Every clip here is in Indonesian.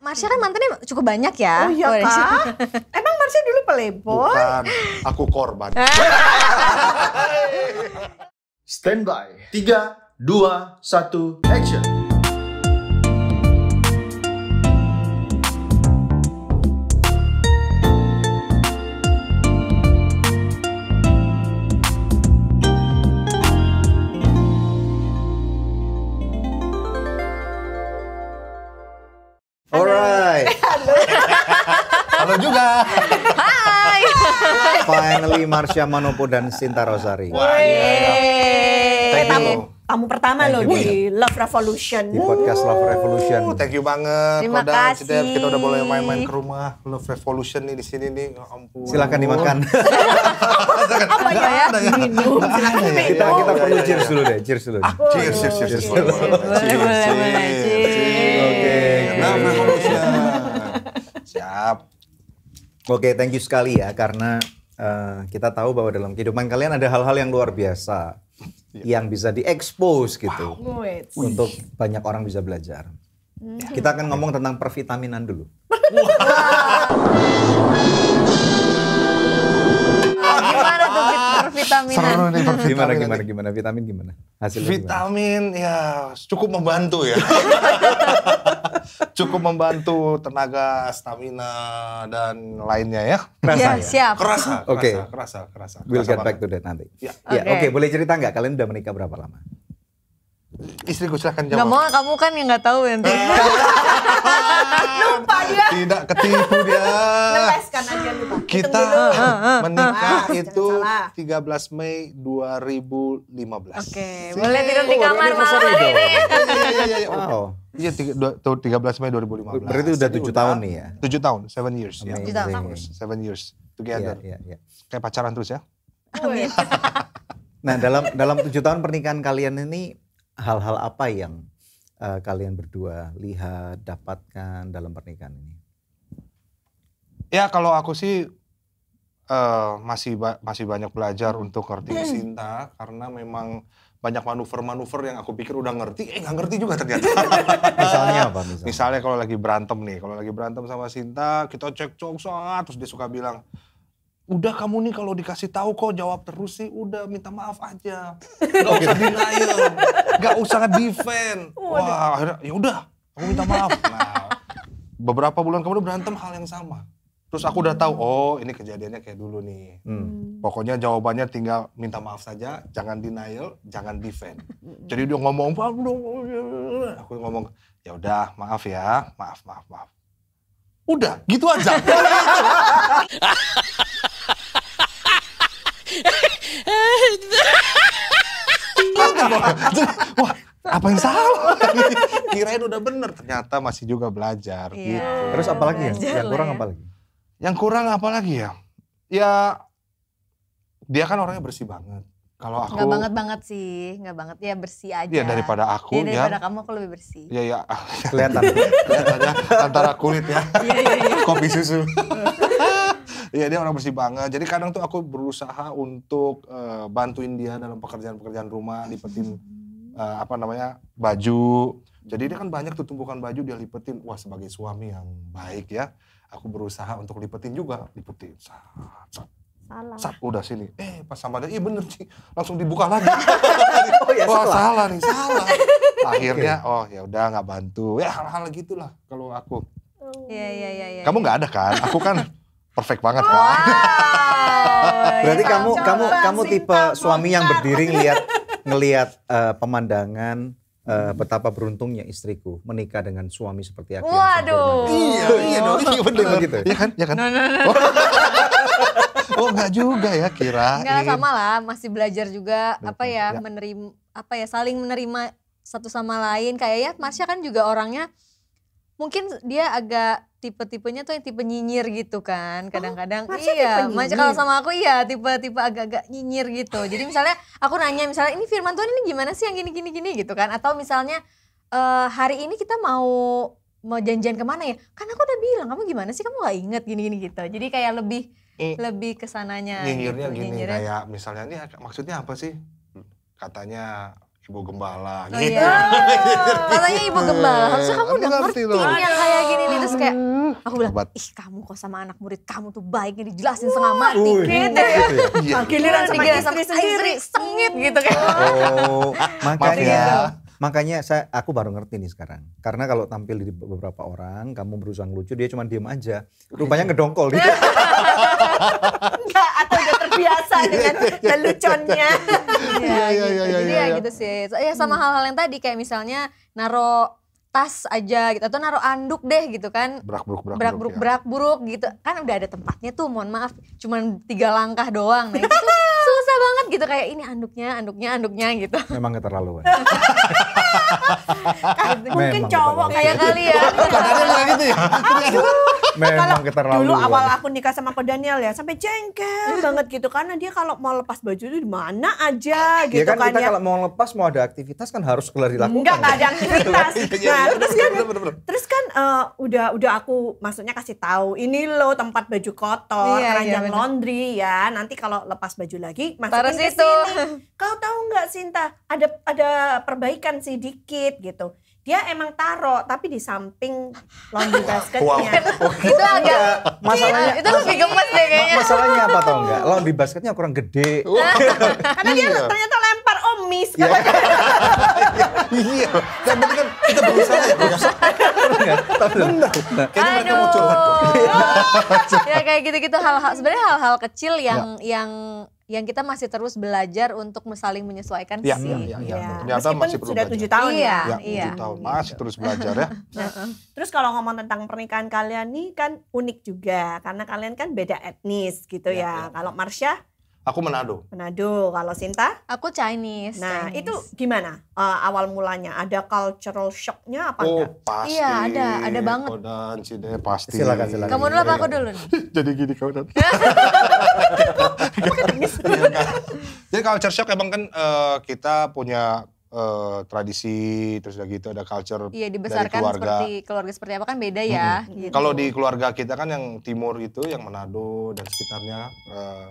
Marsha kan mantannya cukup banyak ya. Oh iya kak? Emang Marsha dulu playboy? Bukan, aku korban. Stand by. 3, 2, 1, action. Alright. Halo juga. Hai. Finally Marsha Manopo dan Sinta Rosari. Thank you. Tamu pertama Thank loh you. di Love Revolution. Di podcast Love Revolution. Thank you banget. Terima Roda, kasih. Cidep. Kita udah boleh main-main ke rumah Love Revolution nih di sini nih. Ya ampun. Silakan dimakan. Apa ya? Minum. Silakan minum. kita perlu cheers dulu deh. Cheers dulu. Cheers. Boleh. Oke. Love Revolution. Siap. Oke, thank you sekali ya karena kita tahu bahwa dalam kehidupan kalian ada hal-hal yang luar biasa yang bisa diekspos gitu Wait. untuk banyak orang bisa belajar. Kita akan ngomong tentang pervitaminan dulu. Gimana tuh pervitaminan? Seru nih pervitamin. Gimana vitamin gimana? Hasilnya gimana? Vitamin ya cukup membantu ya. Cukup membantu tenaga, stamina dan lainnya ya. Kerasa Ya, ya? siap. Kerasa. Oke. Kerasa. We'll Kerasa get back banget. to that nanti. Ya. Ya, Oke. oke, boleh cerita nggak kalian udah menikah berapa lama? Istriku silahkan Gak jawab. mau, kamu kan yang gak tahu nanti. Lupa dia. Tidak ketipu dia. Ngeleskan aja lupa. Kita menikah Jangan itu salah. 13 Mei 2015. Oke, boleh tidur di kamar malam anniversary ini. Iya. Wow. Iya, 13 Mei 2015. Berarti udah 7 tahun nih ya? 7 tahun, 7 years. Ya. Amazing. 7 years together. Iya. Kayak pacaran terus ya. Wait. Nah, dalam 7 tahun pernikahan kalian ini hal-hal apa yang kalian berdua lihat, dapatkan dalam pernikahan ini? Ya kalau aku sih masih banyak belajar untuk ngerti Sinta karena memang banyak manuver-manuver yang aku pikir udah ngerti, nggak ngerti juga ternyata. Misalnya apa? Misalnya kalau lagi berantem sama Sinta, kita cekcok terus dia suka bilang, udah kamu nih kalau dikasih tahu kok jawab terus sih, udah minta maaf aja, nggak usah denial, nggak usah defend. Wah akhirnya ya udah, aku minta maaf. Nah beberapa bulan kemudian berantem hal yang sama. Terus aku udah tahu, oh ini kejadiannya kayak dulu nih. Pokoknya jawabannya tinggal minta maaf saja, jangan denial, jangan defend. Jadi dia ngomong, aku ngomong, ya udah maaf ya, maaf. Udah, gitu aja. Wah, apa yang salah? Kirain udah bener, ternyata masih juga belajar. Iya. Gitu. Terus apa lagi ya? Belajar Yang lah kurang ya. apa lagi? Yang kurang apa lagi ya? Ya, dia kan orangnya bersih banget. Kalau aku, Gak banget sih, gak banget ya, bersih aja. ya daripada aku, Ya, daripada ya. kamu aku lebih bersih. Ya, Kelihatan. kelihatannya antara kulit ya, Iya. kopi susu. Iya dia orang bersih banget. Jadi kadang tuh aku berusaha untuk bantuin dia dalam pekerjaan-pekerjaan rumah, lipetin baju. Jadi dia kan banyak tuh tumpukan baju dia lipetin. Wah sebagai suami yang baik ya, aku berusaha untuk lipetin juga, lipetin. Salah. Udah sini. Pas sama dia, iya bener sih, langsung dibuka lagi. Oh ya Wah salah. salah. Akhirnya, oh ya udah nggak bantu. Ya hal-hal gitulah kalau aku. Iya. Kamu nggak ada kan? Aku kan perfect banget kan. Wow. Berarti Ya, kamu tipe suami yang berdiri ngelihat pemandangan betapa beruntungnya istriku menikah dengan suami seperti aku. yang Waduh. sempurna. Iya bener. Begitu. Iya kan? Oh enggak juga ya kirain. Enggak sama lah, masih belajar juga Ya. saling menerima satu sama lain. Kayak ya Marsha kan juga orangnya mungkin dia agak tipe-tipenya tuh yang tipe nyinyir gitu kan. Kadang-kadang Marsha iya, tipe Marsha nyinyir? kalau sama aku iya tipe-tipe agak-agak nyinyir gitu. Jadi misalnya aku nanya misalnya ini firman Tuhan ini gimana sih yang gini gitu kan. Atau misalnya hari ini kita mau janjian kemana ya? Kan aku udah bilang kamu gimana sih kamu gak inget gini-gini gitu. Jadi kayak lebih kesananya Nyinyirnya gitu. gini kayak misalnya ini maksudnya apa sih? Katanya Ibu Gembala Oh gitu. iya. Katanya Ibu Gembala, harusnya kamu Aku udah ngerti ngerti loh. nih yang kayak gini nih. Terus kayak Aku bilang, Hebat. ih kamu kok sama anak murid kamu tuh baiknya dijelasin setengah mati Wih. gitu ya. Iya. Giliran sama Digiliran istri sendiri. sengit gitu kan. Oh, Maaf ya. makanya aku baru ngerti nih sekarang. Karena kalau tampil di beberapa orang, kamu berusaha ngelucu, dia cuma diem aja. Rupanya ngedongkol dia. Enggak, atau udah terbiasa dengan leluconnya. Iya, Iya, gitu. iya, iya, Jadi iya, ya iya. gitu sih. Ya sama hal-hal yang tadi kayak misalnya naro tas aja gitu atau naro anduk deh gitu kan. Brak Buruk gitu. Kan udah ada tempatnya tuh, mohon maaf. Cuman 3 langkah doang. Nah itu tuh susah banget gitu kayak ini anduknya gitu. Memang keterlaluan. Mungkin Memang cowok keterlaluan. Kayak kalian. Kadang-kadang gitu ya. Memang keterlaluan. Dulu awal aku nikah sama Ko Daniel ya, sampai jengkel banget gitu karena dia kalau mau lepas baju itu di mana aja Ya gitu kan kan kita ya. kalau mau lepas, mau ada aktivitas kan harus keluar dilakukan. Enggak ada aktivitas. Nah, terus kan udah aku maksudnya kasih tahu ini loh tempat baju kotor, Iya, keranjang bener. laundry ya. Nanti kalau lepas baju lagi Taruh masukin ke situ. sini. Kau tahu nggak Sinta? Ada perbaikan sedikit gitu. Dia emang taruh tapi di samping laundry basketnya. Itu agak Masalahnya itu lebih gemes deh kayaknya. Masalahnya apa tau enggak? Laundry basketnya kurang gede. Karena dia ternyata lempar miss. Iya. Yang penting kan kita berusaha ya. Benar. Kayaknya mereka mau curhat kok. Ya kayak gitu-gitu hal-hal sebenarnya hal-hal kecil yang kita masih terus belajar untuk saling menyesuaikan Iya, sih. iya, iya. Iya. Ternyata Meskipun masih perlu sudah belajar. 7 tahun Iya. ya. Ya, 7 tahun masih terus belajar ya. Terus kalau ngomong tentang pernikahan kalian nih kan unik juga karena kalian kan beda etnis gitu ya. Kalau Marsha Aku Manado. Manado, kalau Sinta, Aku Chinese. nah Chinese. itu gimana awal mulanya? Ada cultural shocknya apa enggak? Oh pasti. Iya, ada banget. Kodan, Cide, pasti. Silakan. Kamu dulu apa aku dulu nih? Jadi gini kau dan. Jadi culture shock emang kan kita punya tradisi, terus udah gitu ada culture Iya dari dibesarkan keluarga. keluarga seperti apa kan beda ya. Gitu. Kalau di keluarga kita kan yang timur itu, yang Manado dan sekitarnya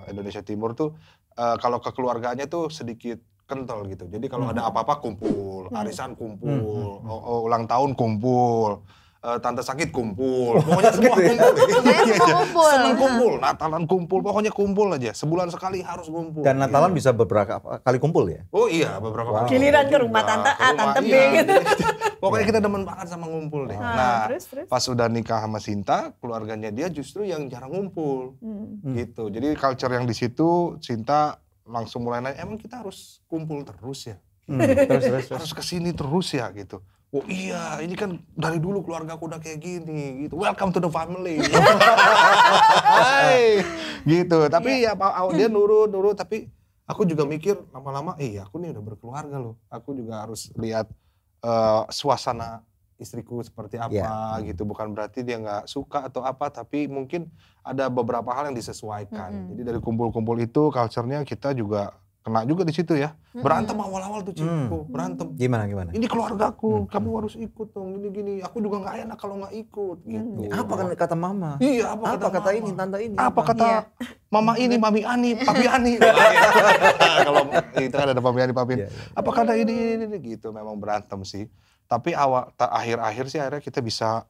Indonesia Timur tuh, kalau kekeluargaannya tuh sedikit kental gitu. Jadi kalau ada apa-apa kumpul, arisan kumpul, ulang tahun kumpul, tante sakit kumpul, pokoknya semua kumpul. Pokoknya semua kumpul. Seneng kumpul, Natalan kumpul, pokoknya kumpul aja. Sebulan sekali harus kumpul. Dan Natalan bisa beberapa kali kumpul ya? Oh iya, beberapa kali. Giliran ke Juga, rumah tante A, ke rumah, tante B iya. gitu. Pokoknya kita demen banget sama ngumpul deh. Nah, terus. pas udah nikah sama Sinta, keluarganya dia justru yang jarang ngumpul. Gitu. Jadi culture yang di situ, Sinta langsung mulai nanya, emang kita harus kumpul terus ya? Terus. Harus kesini terus ya gitu. Oh iya, ini kan dari dulu keluarga aku udah kayak gini gitu. Welcome to the family. Hai. Gitu. Tapi ya dia nurut, tapi aku juga mikir lama-lama, aku nih udah berkeluarga loh. Aku juga harus lihat suasana istriku seperti apa gitu. Bukan berarti dia nggak suka atau apa, tapi mungkin ada beberapa hal yang disesuaikan. Jadi dari kumpul-kumpul itu culture-nya kita juga kena juga di situ ya. Berantem awal-awal tuh Ciko, berantem. Gimana? Ini keluargaku, kamu harus ikut dong, gini-gini. Aku juga nggak enak kalau nggak ikut gitu. Apa kan kata mama? Iya, apa Apa kata mama? ini, tante ini? Apa kata mama ini, mami Ani, papi Ani. Kalau itu kan ada papi Ani, papi Ani. Iya, iya. Apa kata ini gitu, memang berantem sih. Tapi akhir-akhir sih akhirnya kita bisa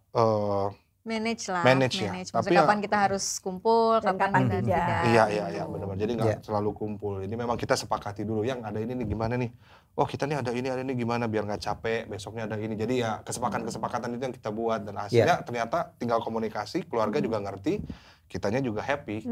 Manage lah. Manage ya. Maksudnya Tapi ya- kapan kita harus kumpul, Dan kapan kapan kita tidak. tidak. Iya, benar-benar. Jadi nggak selalu kumpul. Ini memang kita sepakati dulu, yang ada ini nih gimana nih. Oh kita nih ada ini gimana biar nggak capek. Besoknya ada ini. Jadi ya kesepakatan itu yang kita buat dan hasilnya ternyata tinggal komunikasi. Keluarga juga ngerti, kitanya juga happy.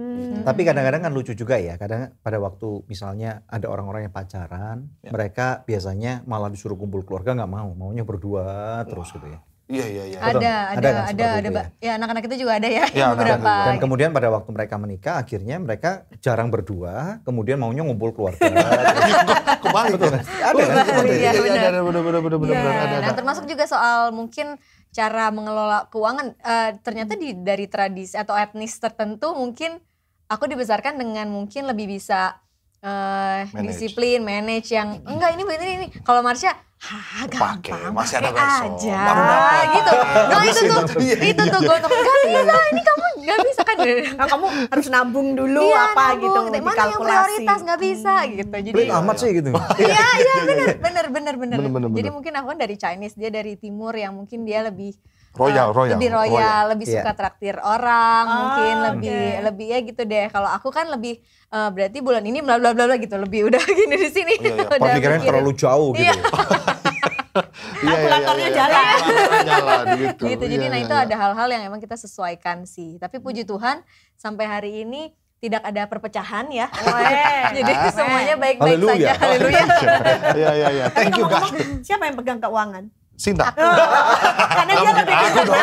Tapi kadang-kadang kan lucu juga ya. Kadang pada waktu misalnya ada orang-orang yang pacaran, mereka biasanya malah disuruh kumpul keluarga nggak mau, maunya berdua terus gitu ya. Iya. Ada kan seperti itu ya anak-anak itu juga ada ya, Ya, beberapa. Dan kemudian pada waktu mereka menikah, akhirnya mereka jarang berdua, kemudian maunya ngumpul keluarga. Kebalik ya. Ada kan seperti itu? Iya, benar. Ada benar. Iya, nah termasuk juga soal mungkin cara mengelola keuangan. Ternyata dari tradisi atau etnis tertentu mungkin aku dibesarkan dengan mungkin lebih bisa disiplin, manage yang enggak ini. Kalau Marsha, gampang, masih ada pakai besok. aja, Baru dapat. gitu. Nah itu tuh gue nggak bisa, ini kamu nggak bisa kan? Nah, kamu harus nabung dulu Iya, apa nabung, gitu, mana yang dikalkulasi. prioritas nggak bisa gitu. Jadi Pelit amat sih gitu. Iya benar. Bener. Jadi mungkin aku kan dari Chinese, dia dari timur yang mungkin dia lebih Royal. lebih royal, lebih Iya. suka traktir orang, mungkin oke. lebih ya gitu deh. Kalau aku kan lebih berarti bulan ini bla bla bla bla gitu, lebih udah gini di sini. Iya. Udah Pemikirannya mikirin. terlalu jauh gitu. Iya. Kalkulatornya jalan. Jalan gitu. Gitu. Jadi Iya, nah iya, itu iya. ada hal-hal yang emang kita sesuaikan sih. Tapi puji Tuhan sampai hari ini tidak ada perpecahan ya. Jadi semuanya baik-baik Haleluya. saja. Haleluya. Iya. Tapi Thank you guys. ngomong-ngomong, siapa yang pegang keuangan? Sinta. Karena dia lebih Aku dong.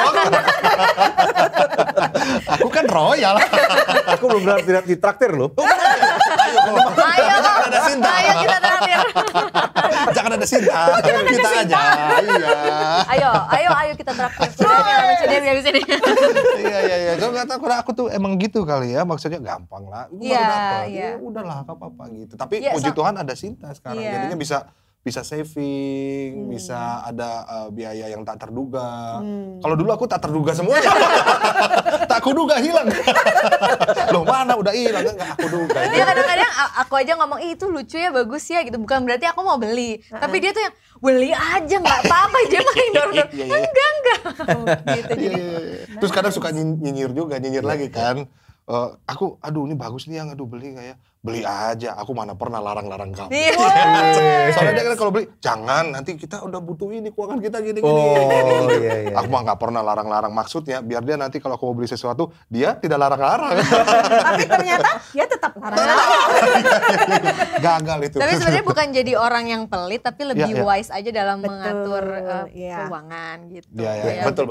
Aku kan royal. Aku belum pernah tidak ditraktir loh. Ayo, Ayo, jangan ada Sinta. ayo kita traktir. Jangan ada Sinta. Kita aja. Iya. Ayo kita traktir. Sudah habis ini. Iya. Cuma nggak tahu karena aku tuh emang gitu kali ya. Maksudnya gampang lah. Aku baru Iya, dapet. iya. Ya udahlah, gak apa-apa gitu. Tapi Iya, puji Tuhan ada Sinta sekarang. Iya. Jadinya bisa saving, bisa ada biaya yang tak terduga. Kalau dulu aku tak terduga semuanya. Tak kuduga hilang. Loh mana udah hilang, enggak aku duga. Dia kadang-kadang aku aja ngomong, ih itu lucu ya, bagus ya gitu. Bukan berarti aku mau beli. Tapi dia tuh yang, beli aja gak apa-apa. Dia makin dorong. Iya. Enggak. Gitu jadi. Iya. Terus kadang suka nyinyir juga, nyinyir lagi kan. Aku, aduh ini bagus nih yang aduh beli nggak ya? Beli aja, aku mana pernah larang-larang kamu. Iya. Soalnya dia kan kalau beli, jangan nanti kita udah butuh ini, keuangan kita gini-gini. Oh iya. Aku mah nggak pernah larang-larang, maksudnya biar dia nanti kalau aku mau beli sesuatu, dia tidak larang-larang. Tapi ternyata dia tetap larang. Gagal itu. Tapi sebenarnya bukan jadi orang yang pelit, tapi lebih Iya. wise aja dalam Betul, mengatur iya. keuangan gitu. Iya, Ya, betul.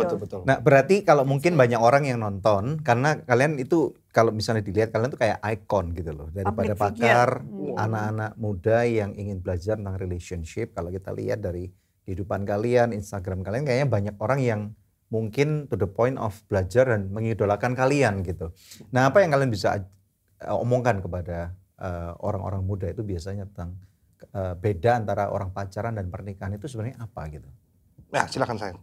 Nah berarti kalau mungkin banyak orang yang nonton, karena kalian itu kalau misalnya dilihat kalian tuh kayak ikon gitu loh. Daripada Public pakar, figure. anak-anak muda yang ingin belajar tentang relationship. Kalau kita lihat dari kehidupan kalian, Instagram kalian kayaknya banyak orang yang mungkin to the point of belajar dan mengidolakan kalian gitu. Nah apa yang kalian bisa omongkan kepada orang-orang muda itu biasanya tentang beda antara orang pacaran dan pernikahan itu sebenarnya apa gitu? Ya silakan sayang.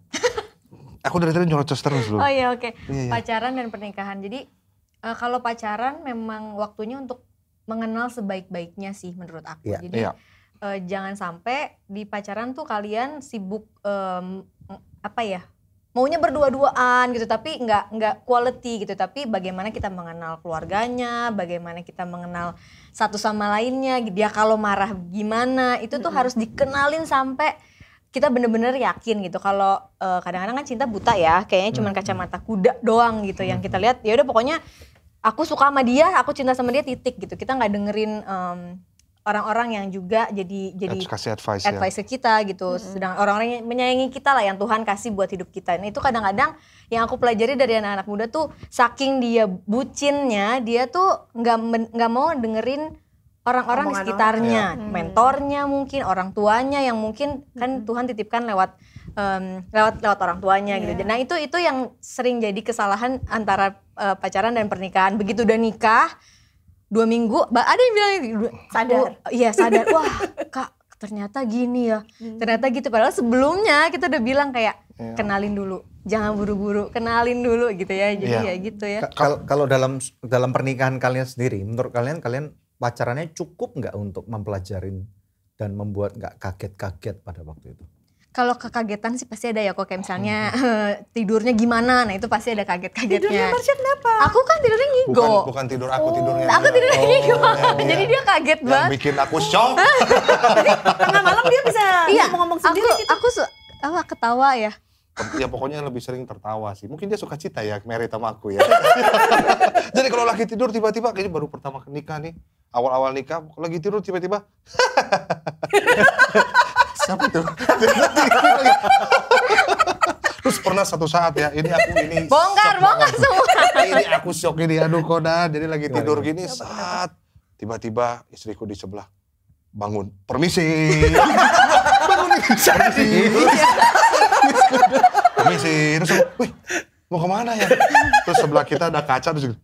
Aku dari tadi nyerocos terus loh. Oh iya oke. Iya. Pacaran dan pernikahan. Jadi kalau pacaran memang waktunya untuk mengenal sebaik-baiknya sih menurut aku. Iya. Jadi Iya. jangan sampai di pacaran tuh kalian sibuk maunya berdua-duaan gitu, tapi nggak quality gitu. Tapi bagaimana kita mengenal keluarganya, bagaimana kita mengenal satu sama lainnya. Dia kalau marah gimana, itu tuh harus dikenalin sampai kita bener-bener yakin gitu. Kalau kadang-kadang kan cinta buta ya, kayaknya cuma kacamata kuda doang gitu yang kita lihat. Ya udah pokoknya aku suka sama dia, aku cinta sama dia titik gitu. Kita nggak dengerin orang-orang yang juga jadi Kasih advice ya. advice ke kita gitu. Sedang orang-orang yang menyayangi kita lah, yang Tuhan kasih buat hidup kita. Nah itu kadang-kadang yang aku pelajari dari anak-anak muda tuh, saking dia bucinnya, dia tuh nggak mau dengerin orang-orang di Omongan sekitarnya, orang. mentornya mungkin, orang tuanya yang mungkin kan Tuhan titipkan lewat orang tuanya gitu. Nah itu yang sering jadi kesalahan antara pacaran dan pernikahan. Begitu udah nikah 2 minggu, ada yang bilang Sadar. Iya sadar. Wah kak ternyata gini ya, ternyata gitu. Padahal sebelumnya kita udah bilang kayak kenalin dulu, jangan buru-buru, kenalin dulu gitu ya. Jadi Iya. ya gitu ya. Kalau dalam pernikahan kalian sendiri, menurut kalian pacarannya cukup nggak untuk mempelajarin dan membuat nggak kaget-kaget pada waktu itu? Kalau kekagetan sih pasti ada ya kok, kayak misalnya tidurnya gimana, nah itu pasti ada kaget-kagetnya. Tidurnya Marsha kenapa? Aku kan tidurnya ngigo. Bukan tidur aku, tidurnya. Aku tidurnya ngigo. iya. Jadi dia kaget Yang banget. bikin aku shock. Tengah malam dia bisa Iya, ngomong sendiri gitu. aku ketawa ya. Ya pokoknya lebih sering tertawa sih. Mungkin dia suka cita ya, married sama aku ya. Jadi kalau lagi tidur tiba-tiba, kayaknya baru pertama nikah nih. Awal-awal nikah, lagi tidur tiba-tiba. Siapa tuh? Terus pernah satu saat ya, ini Bongkar semua. Ini aku shock ini, aduh Koda. Jadi lagi tidur gini, saat tiba-tiba istriku di sebelah bangun. Permisi. Bangun nih. Permisi. Terus aku, wih, mau kemana ya? Terus sebelah kita ada kaca, terus tidur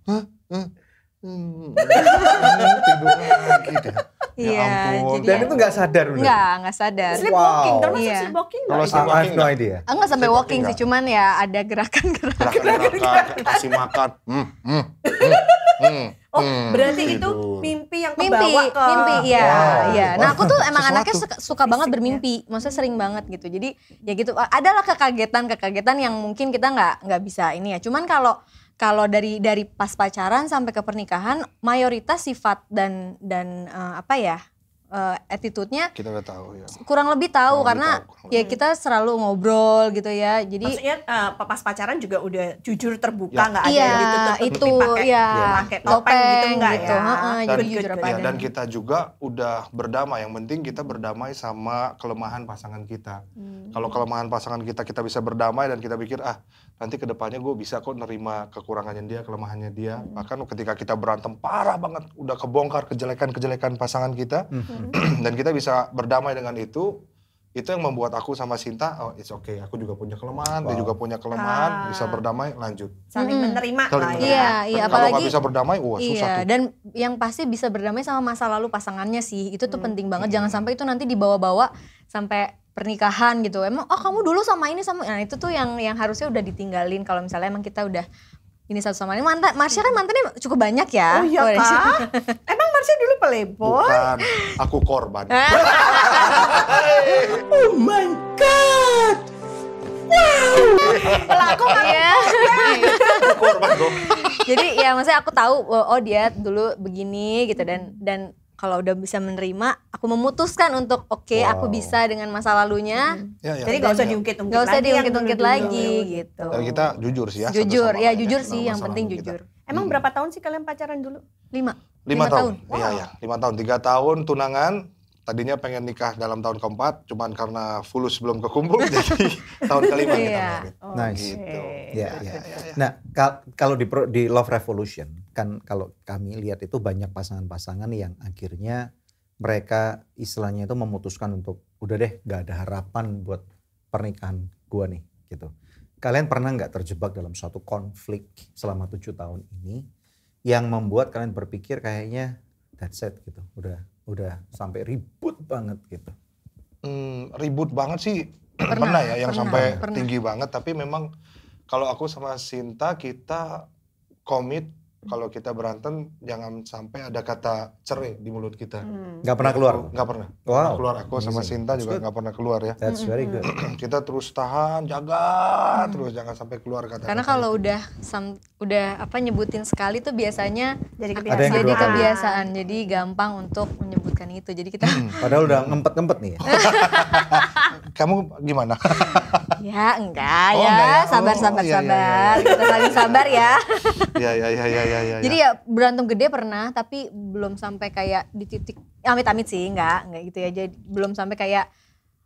lagi deh. Iya, ampun. jadi Dan itu nggak sadar bener? nggak sadar. Sleepwalking, termasuk Iya. sleepwalking Kalau nggak? sleep- I have no idea. Enggak sampai Sleepwalking walking sih, nggak? cuman ya ada gerakan-gerakan. Gerakan-gerakan, kasih makan. Oh, berarti itu tidur. mimpi yang Mimpi, kebawa ke mimpi, iya, Wow. iya. Nah aku tuh emang Sesuatu. anaknya suka banget bermimpi, maksudnya sering banget gitu. Jadi ya gitu, adalah kekagetan yang mungkin kita nggak bisa ini ya. Cuman kalau dari pas pacaran sampai ke pernikahan, mayoritas sifat dan apa ya, attitude-nya Kita udah tahu ya. kurang lebih tahu Kurang karena lebih tahu. ya kita selalu ngobrol gitu ya. Jadi maksudnya pas pacaran juga udah jujur terbuka, Ya. nggak ada iya yang ditutup-tutupi itu pakai ya pakai topeng gitu enggak gitu. ya. Heeh, jadi Good, jujur good, apa Ya, adanya. dan kita juga udah berdamai. Yang penting kita berdamai sama kelemahan pasangan kita. Kalau kelemahan pasangan kita bisa berdamai dan kita pikir nanti kedepannya gue bisa kok nerima kekurangannya dia, kelemahannya dia. Bahkan ketika kita berantem parah banget, udah kebongkar kejelekan pasangan kita, dan kita bisa berdamai dengan itu yang membuat aku sama Sinta, oh it's okay, aku juga punya kelemahan, dia Wow. juga punya kelemahan, bisa berdamai, lanjut. Saling menerima Saling lah menerima. ya. Iya, Kalau apalagi nggak bisa berdamai, susah iya, tuh. dan yang pasti bisa berdamai sama masa lalu pasangannya sih. Itu tuh penting banget. Jangan sampai itu nanti dibawa-bawa sampai pernikahan gitu. Emang kamu dulu sama ini sama, nah itu tuh yang harusnya udah ditinggalin kalau misalnya emang kita udah ini satu sama lain. Marsha kan mantannya cukup banyak ya. Oh iya Kalau dari situ. kak? Emang Marsha dulu playboy? Bukan, aku korban. Lah aku nggak Iya. Aku korban dong. Jadi ya maksudnya aku tahu oh dia dulu begini gitu dan kalau udah bisa menerima, aku memutuskan untuk oke, aku bisa dengan masa lalunya. Ya, Jadi nggak usah diungkit-ungkit Nggak usah lagi yang diungkit-ungkit dulu-dulu lagi gitu. Dan kita jujur sih ya. satu Jujur, sama ya lain jujur tentang sih yang masa penting lalu kita. jujur. Emang berapa tahun sih kalian pacaran dulu? 5 5 tahun. Iya, 5 tahun. 3 tahun tunangan. Tadinya pengen nikah dalam tahun keempat, cuman karena fulus belum kekumpul, jadi tahun kelima kita Iya. married. Nice. Gitu. Ya, ya. Nah, kalau di Love Revolution kan kalau kami lihat itu banyak pasangan-pasangan yang akhirnya mereka istilahnya itu memutuskan untuk udah deh gak ada harapan buat pernikahan gua nih gitu. Kalian pernah nggak terjebak dalam suatu konflik selama 7 tahun ini yang membuat kalian berpikir kayaknya that's it gitu, udah sampai ribut banget gitu. Ribut banget sih Pernah, pernah ya yang pernah, sampai pernah. tinggi banget, tapi memang kalau aku sama Sinta kita komit kalau kita berantem jangan sampai ada kata cerai di mulut kita. Nggak pernah keluar? Nggak pernah. Wow. Nggak keluar, aku sama Amazing. Sinta That's juga good. nggak pernah keluar ya. That's very good. Kita terus tahan, jaga terus jangan sampai keluar kata-kata. Karena kalau itu. udah apa nyebutin sekali tuh biasanya Jadi Ada yang kebiasaan. jadi kedua kali. kebiasaan. Jadi gampang untuk menyebutkan itu. Jadi kita Padahal udah ngempet-ngempet nih ya. Kamu gimana? ya enggak Oh, ya, enggak ya. sabar Oh, sabar iya, iya, sabar. iya. Kita saling sabar ya. Ya. Jadi ya berantem gede pernah, tapi belum sampai kayak di titik amit-amit sih, enggak gitu ya. Jadi belum sampai kayak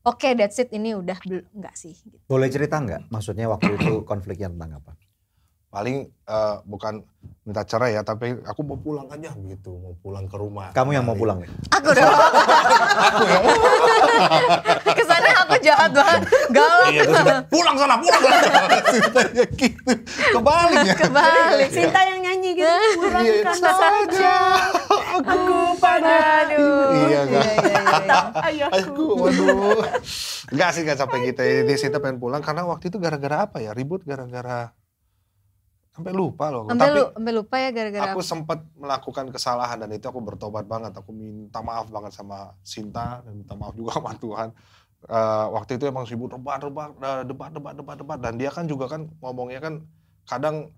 oke, that's it, ini udah enggak sih. Gitu. Boleh cerita nggak? Maksudnya waktu itu konfliknya tentang apa? paling bukan minta cerai ya, tapi aku mau pulang aja gitu, mau pulang ke rumah. Kamu yang mau pulang ya? Aku dong. Kesannya aku jahat banget, galak. Iya, terus dia, pulang sana. Ceritanya gitu. Kebalik ya. Kebalik. Cinta yang nyanyi gitu. Iya, Pulangkan saja aku pada Iya, enggak. ayahku. Aku, waduh. Enggak sih, enggak sampai gitu. Ini Sinta pengen pulang karena waktu itu gara-gara apa ya? Ribut gara-gara sampai lupa loh. Sampai lupa ya gara-gara Aku sempat melakukan kesalahan dan itu aku bertobat banget. Aku minta maaf banget sama Sinta dan minta maaf juga sama Tuhan. Waktu itu emang sibuk debat dan dia kan juga kan ngomongnya kan kadang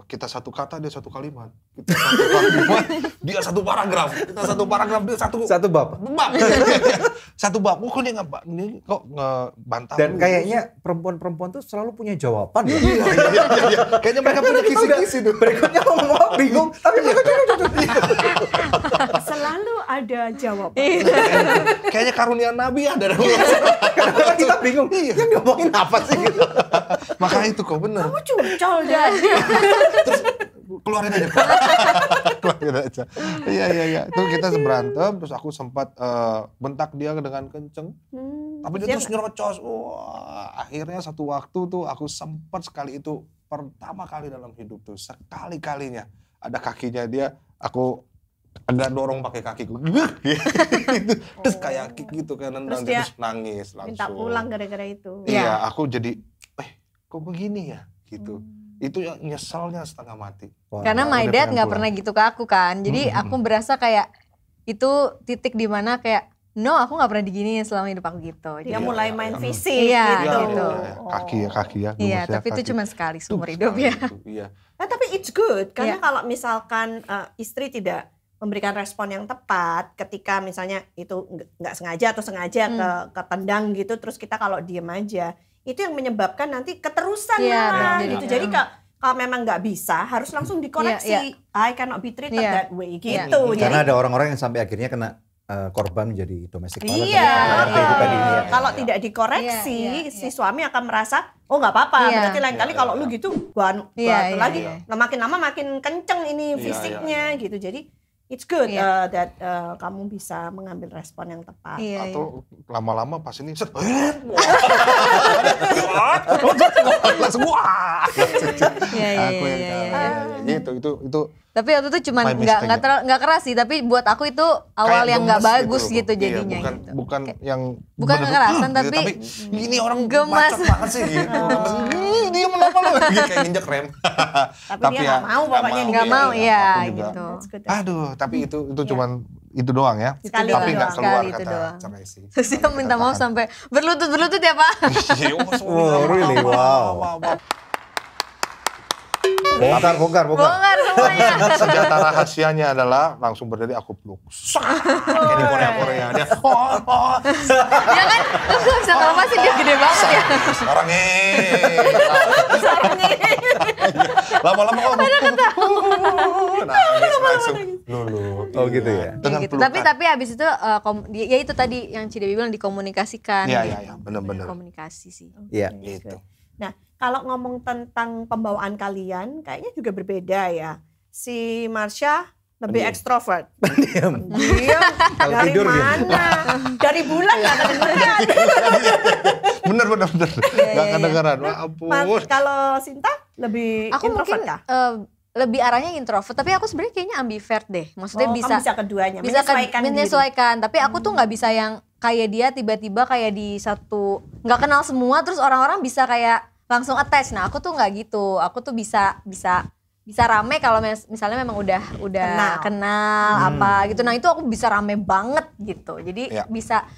kita satu kata dia satu kalimat, kita satu kalimat dia satu paragraf, kita satu paragraf dia Satu bab. bab. Satu bab. Kok dia ini kok ngebantah. Dan kayaknya perempuan-perempuan tuh selalu punya jawaban ya. Iya. Kayaknya mereka punya kisi-kisi tuh. Berikutnya ngomong bingung, tapi Selalu ada jawaban. Kayaknya karunia Nabi ada. kadang kita bingung. Yang ngomongin apa sih gitu? Makanya itu kok bener. Kamu curcol dan Keluarin aja. Keluarin aja. Iya. Itu kita berantem, terus aku sempat bentak dia dengan kenceng. Tapi dia terus nyerocos. Wah, akhirnya satu waktu tuh aku sempat sekali itu pertama kali dalam hidup tuh sekali-kalinya ada kakinya dia, aku agak dorong pakai kakiku. Gitu. Terus kayak kick gitu kayak nendang, Terus dia dia terus nangis langsung. minta pulang gara-gara itu. Iya, aku jadi kok begini ya gitu. Itu yang nyeselnya setengah mati. Wah. Karena my udah dad pengen nggak pulang. pernah gitu ke aku kan. Jadi aku berasa kayak itu titik di mana kayak no, aku nggak pernah diginiin selama hidup aku gitu. Dia Jadi, mulai main fisik Iya, gitu. gitu. Kaki ya, kaki ya. iya, gemes ya, tapi itu kaki. cuma sekali seumur Tuh, hidup ya. sekali itu, Iya. Nah, tapi it's good karena Iya. kalau misalkan istri tidak memberikan respon yang tepat ketika misalnya itu nggak sengaja atau sengaja ketendang gitu, terus kita kalau diem aja itu yang menyebabkan nanti keterusan Iya, malah benar. gitu. Jadi kalau memang nggak bisa harus langsung dikoreksi. I cannot be treated Iya. that way gitu. Iya. Jadi- Karena ada orang-orang yang sampai akhirnya kena korban menjadi domestic violence. Iya, Seperti itu tadi. Iya. kalau tidak dikoreksi, Iya, iya, si iya. suami akan merasa, oh nggak apa-apa. Iya. Berarti lain kali Iya, kalau iya. lu gitu, gua Iya, iya, lagi. iya. Nah, makin lama makin kenceng ini Iya, fisiknya iya, gitu. Jadi it's good Iya. that kamu bisa mengambil respon yang tepat. Iya, iya. Atau lama-lama pas ini set. Langsung wah. Iya, iya, Aku yang iya, kalah. iya, iya. Itu Tapi waktu itu cuman My mistake nggak keras sih, tapi buat aku itu awal kayak yang nggak gemes bagus gitu Iya, jadinya bukan, gitu. bukan yang bukan bener-bener, kekerasan, gitu, tapi ini orang gemes. bacot banget sih gitu. Gemes. Dia kenapa lu kayak nginjek rem. Tapi dia nggak mau pokoknya Nggak mau, iya, Aku juga, gitu. That's good. Aduh, tapi itu Iya. cuman itu doang ya. Sekali Tapi itu nggak doang. keluar Sekali itu kata doang. cerai sih. Terus dia minta maaf sampai berlutut ya Pak. Iya, oh, sorry. Oh, really? Wow. Maaf. Bongkar. Bongkar semuanya. Senjata rahasianya adalah langsung berdiri aku peluk. Kayak di Korea dia. Ya kan, lu gak bisa tahu pasti dia gede banget ya. Orang lama-lama kok nangis langsung lulu. Oh, gitu ya? Dengan Gitu. pelukan. Tapi habis itu ya itu tadi yang Cidewi bilang dikomunikasikan. Iya, benar-benar. Komunikasi sih. Iya. Gitu. Nah, kalau ngomong tentang pembawaan kalian, kayaknya juga berbeda ya. Si Marsha lebih Pendiam. ekstrovert. Diam. Dia Kalau dari tidur dia. mana? Dari bulan nggak kedengeran. Bener. Iya, Gak iya. kedengeran. Wah, ampun. Kalau Sinta lebih Aku introvert mungkin kah? lebih arahnya introvert, tapi aku sebenarnya kayaknya ambivert deh. Maksudnya Kamu bisa keduanya, bisa menyesuaikan diri. menyesuaikan. Tapi aku tuh nggak bisa yang kayak dia tiba-tiba kayak di satu nggak kenal semua terus orang-orang bisa kayak langsung attach. Nah aku tuh nggak gitu. Aku tuh bisa rame kalau misalnya memang udah kenal apa gitu. Nah itu aku bisa rame banget gitu. Jadi Ya. bisa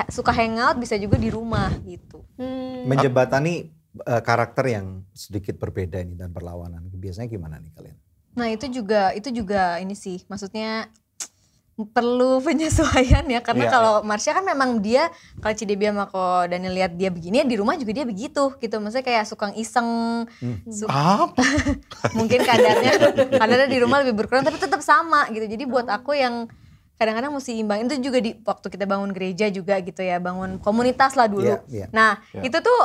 suka hangout, bisa juga di rumah gitu. Menjembatani karakter yang sedikit berbeda ini dan berlawanan. Biasanya gimana nih kalian? Nah itu juga ini sih, maksudnya perlu penyesuaian ya, karena Iya, kalau Marsha kan memang dia, kalau Cidebi sama Ko Daniel lihat dia begini, ya di rumah juga dia begitu gitu, maksudnya kayak suka iseng, Apa? mungkin kadarnya di rumah lebih berkurang tapi tetap sama gitu. Jadi buat aku yang kadang-kadang mesti imbang, itu juga di waktu kita bangun gereja juga gitu ya, bangun komunitas lah dulu. Iya, iya. Nah Iya. itu tuh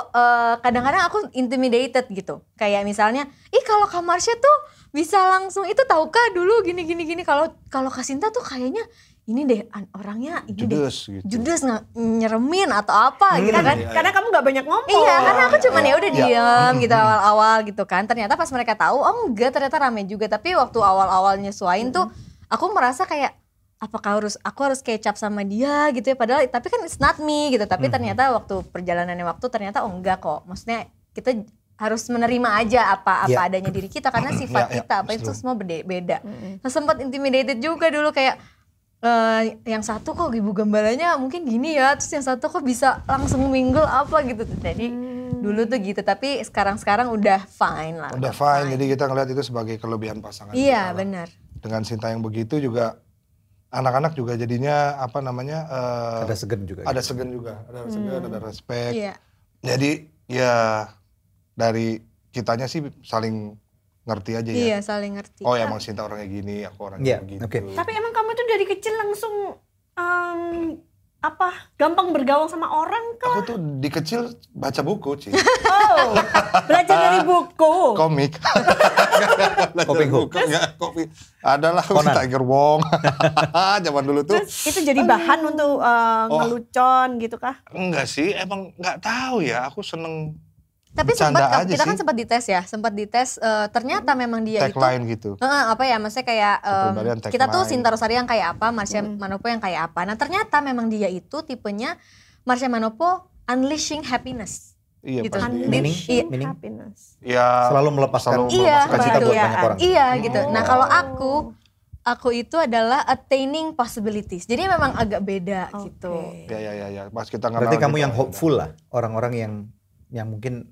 kadang-kadang aku intimidated gitu, kayak misalnya, kalau Kak Marsha tuh bisa langsung itu tahu kah dulu gini kalau Kak Sinta tuh kayaknya ini deh orangnya ini Judes deh gitu. judes nggak nyeremin atau apa gitu kan. Karena kamu nggak banyak ngomong. Iya, karena aku cuman ya udah Iya. diem gitu awal-awal gitu kan. Ternyata pas mereka tahu, oh enggak, ternyata rame juga. Tapi waktu awal-awal nyesuain tuh, aku merasa kayak apakah aku harus kecap sama dia gitu ya. Padahal tapi kan it's not me gitu. Tapi ternyata waktu perjalanannya waktu ternyata oh enggak kok. Maksudnya kita harus menerima aja apa Iya. adanya diri kita karena sifat Iya, kita apa itu betul. semua beda. Nah, sempat intimidated juga dulu kayak yang satu kok ibu gambarannya mungkin gini ya, terus yang satu kok bisa langsung mingle apa gitu. Jadi dulu tuh gitu, tapi sekarang udah fine lah. Udah fine, jadi kita ngeliat itu sebagai kelebihan pasangan. Iya kita lah. benar. Dengan Sinta yang begitu juga, anak-anak juga jadinya apa namanya, Ada segen juga. ada segen juga, ada segen, ada respect. Iya. Jadi ya dari kitanya sih saling ngerti aja ya. Iya saling ngerti. Oh ya emang Sinta orangnya gini, aku orangnya Iya, begitu. oke. Tapi emang kamu tuh dari kecil langsung gampang bergaul sama orang kah? Aku tuh di kecil baca buku, Ci. Oh, belajar dari buku. Komik. Comic book. Enggak, komik. Adalah Conan. Tiger Wong. Zaman dulu tuh. Terus itu jadi bahan untuk ngelucon gitu kah? Enggak sih, emang nggak tahu ya. Aku seneng Tapi bercanda aja kita kan sih. sempat dites ternyata memang dia itu tagline gitu. apa ya, maksudnya kayak Kepribadian kita tuh tagline. Sinta Rosari yang kayak apa, Marsha Manopo yang kayak apa. Nah ternyata memang dia itu tipenya Marsha Manopo unleashing happiness. Iya gitu. pasti. Meaning? Iya. Meaning? Happiness. Ya Selalu melepaskan Iya, cita buat betul. banyak orang. Iya gitu. Nah Oh. kalau aku itu adalah attaining possibilities. Jadi memang agak beda gitu. Ya. Pas kita kenal Berarti kamu kita, yang ya hopeful lah, orang-orang yang mungkin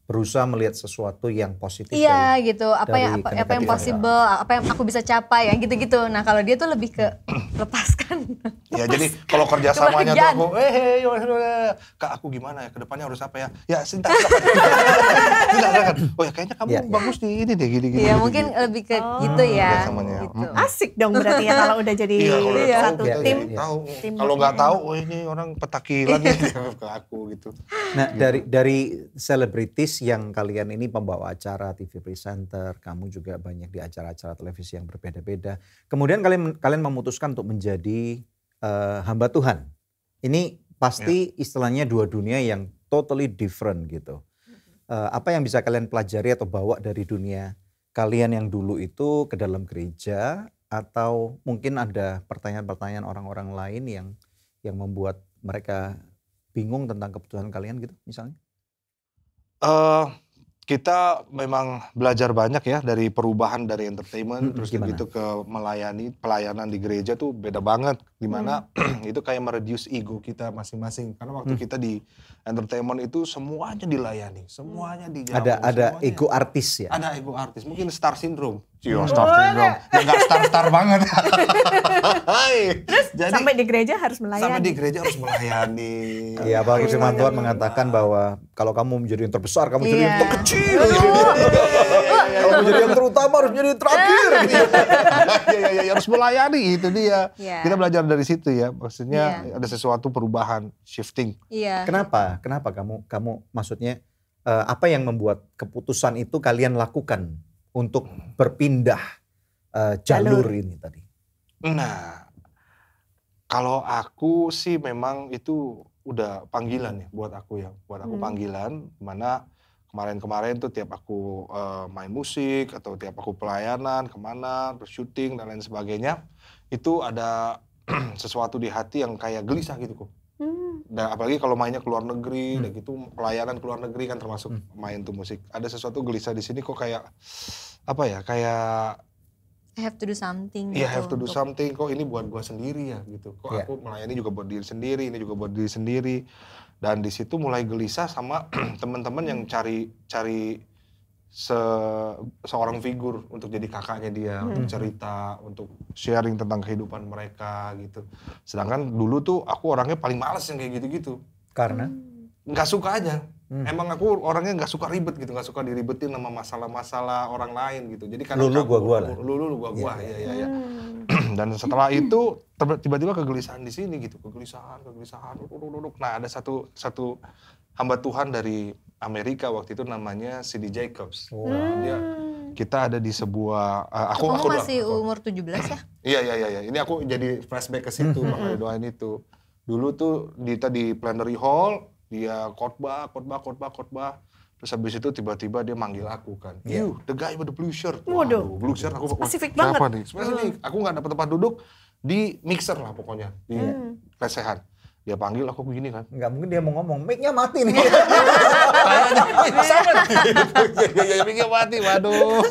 berusaha melihat sesuatu yang positif. Iya gitu. Apa yang kedekatan. possible, apa yang aku bisa capai ya gitu-gitu. Nah kalau dia tuh lebih ke lepaskan. Ya jadi kalau kerjasamanya tuh Kebahagiaan. aku, Kak aku gimana ya, kedepannya harus apa ya? Ya Sinta silakan. Oh ya kayaknya kamu Iya. bagus di ini deh gini. Iya mungkin lebih ke gitu ya. kerjasamanya. Gitu. Asik dong berarti ya kalau udah jadi Iya kalau udah satu tahu, kita tim. jadi tahu. tim Kalau nggak enak. tahu, oh ini orang petakilan nih ke aku gitu. Nah dari selebritis yang kalian ini pembawa acara, TV presenter, kamu juga banyak di acara-acara televisi yang berbeda-beda. Kemudian kalian memutuskan untuk menjadi hamba Tuhan. Ini pasti istilahnya dua dunia yang totally different gitu. Apa yang bisa kalian pelajari atau bawa dari dunia kalian yang dulu itu ke dalam gereja, atau mungkin ada pertanyaan-pertanyaan orang-orang lain yang membuat mereka bingung tentang kebutuhan kalian gitu misalnya? Kita memang belajar banyak ya dari perubahan dari entertainment terus Gimana? begitu ke pelayanan di gereja tuh beda banget, dimana itu kayak mereduce ego kita masing-masing, karena waktu kita di entertainment itu semuanya dilayani, semuanya dijamu, Ada semuanya. ego artis ya? Ada ego artis, mungkin star syndrome. Star syndrome. Ya nggak star banget. Jadi Sampai di gereja harus melayani. sampai di gereja harus melayani. Iya, apalagi firman Tuhan mengatakan bahwa kalau kamu menjadi yang terbesar, kamu jadi yang Iya. terkecil. Kalau menjadi yang terutama harus menjadi yang terakhir. Iya, harus melayani, itu dia. Iya. Kita belajar dari situ ya. Maksudnya Iya. ada sesuatu perubahan, shifting. Iya. Kenapa kamu maksudnya apa yang membuat keputusan itu kalian lakukan untuk berpindah jalur ini tadi? Nah, kalau aku sih memang itu udah panggilan ya buat aku ya. Buat aku panggilan, mana kemarin-kemarin tuh tiap aku main musik atau tiap aku pelayanan kemana, terus syuting dan lain sebagainya, itu ada sesuatu di hati yang kayak gelisah gitu kok. Dan apalagi kalau mainnya ke luar negeri, dan gitu pelayanan ke luar negeri kan termasuk main tuh musik. Ada sesuatu gelisah di sini kok kayak apa ya? Kayak I have to do something. iya gitu have to do untuk- something. Kok ini buat gua sendiri ya gitu. Kok Iya. aku melayani juga buat diri sendiri, ini juga buat diri sendiri. Dan di situ mulai gelisah sama teman-teman yang cari seorang figur untuk jadi kakaknya dia, untuk cerita, untuk sharing tentang kehidupan mereka gitu. Sedangkan dulu tuh aku orangnya paling males yang kayak gitu-gitu. Karena Nggak suka aja. Emang aku orangnya nggak suka ribet gitu, nggak suka diribetin sama masalah-masalah orang lain gitu. Jadi kadang Lu gua lah. Lu gua. Iya. Dan setelah itu tiba-tiba kegelisahan di sini gitu, kegelisahan. Nah, ada satu hamba Tuhan dari Amerika waktu itu namanya C.D. Jacobs. Kita ada di sebuah Kamu masih umur 17 ya? Iya. Ini aku jadi flashback ke situ, makanya doain itu. Dulu tuh di plenary hall, dia khotbah. Terus habis itu tiba-tiba dia manggil aku kan. You, the guy with the blue shirt. Waduh. Blue shirt aku Spesifik siapa banget. nih? Spesifik. Aku nggak dapet tempat duduk di mixer lah pokoknya, di lesehan. Dia panggil aku begini kan. nggak mungkin dia mau ngomong, mic-nya mati nih. Iya, mikir mati, waduh.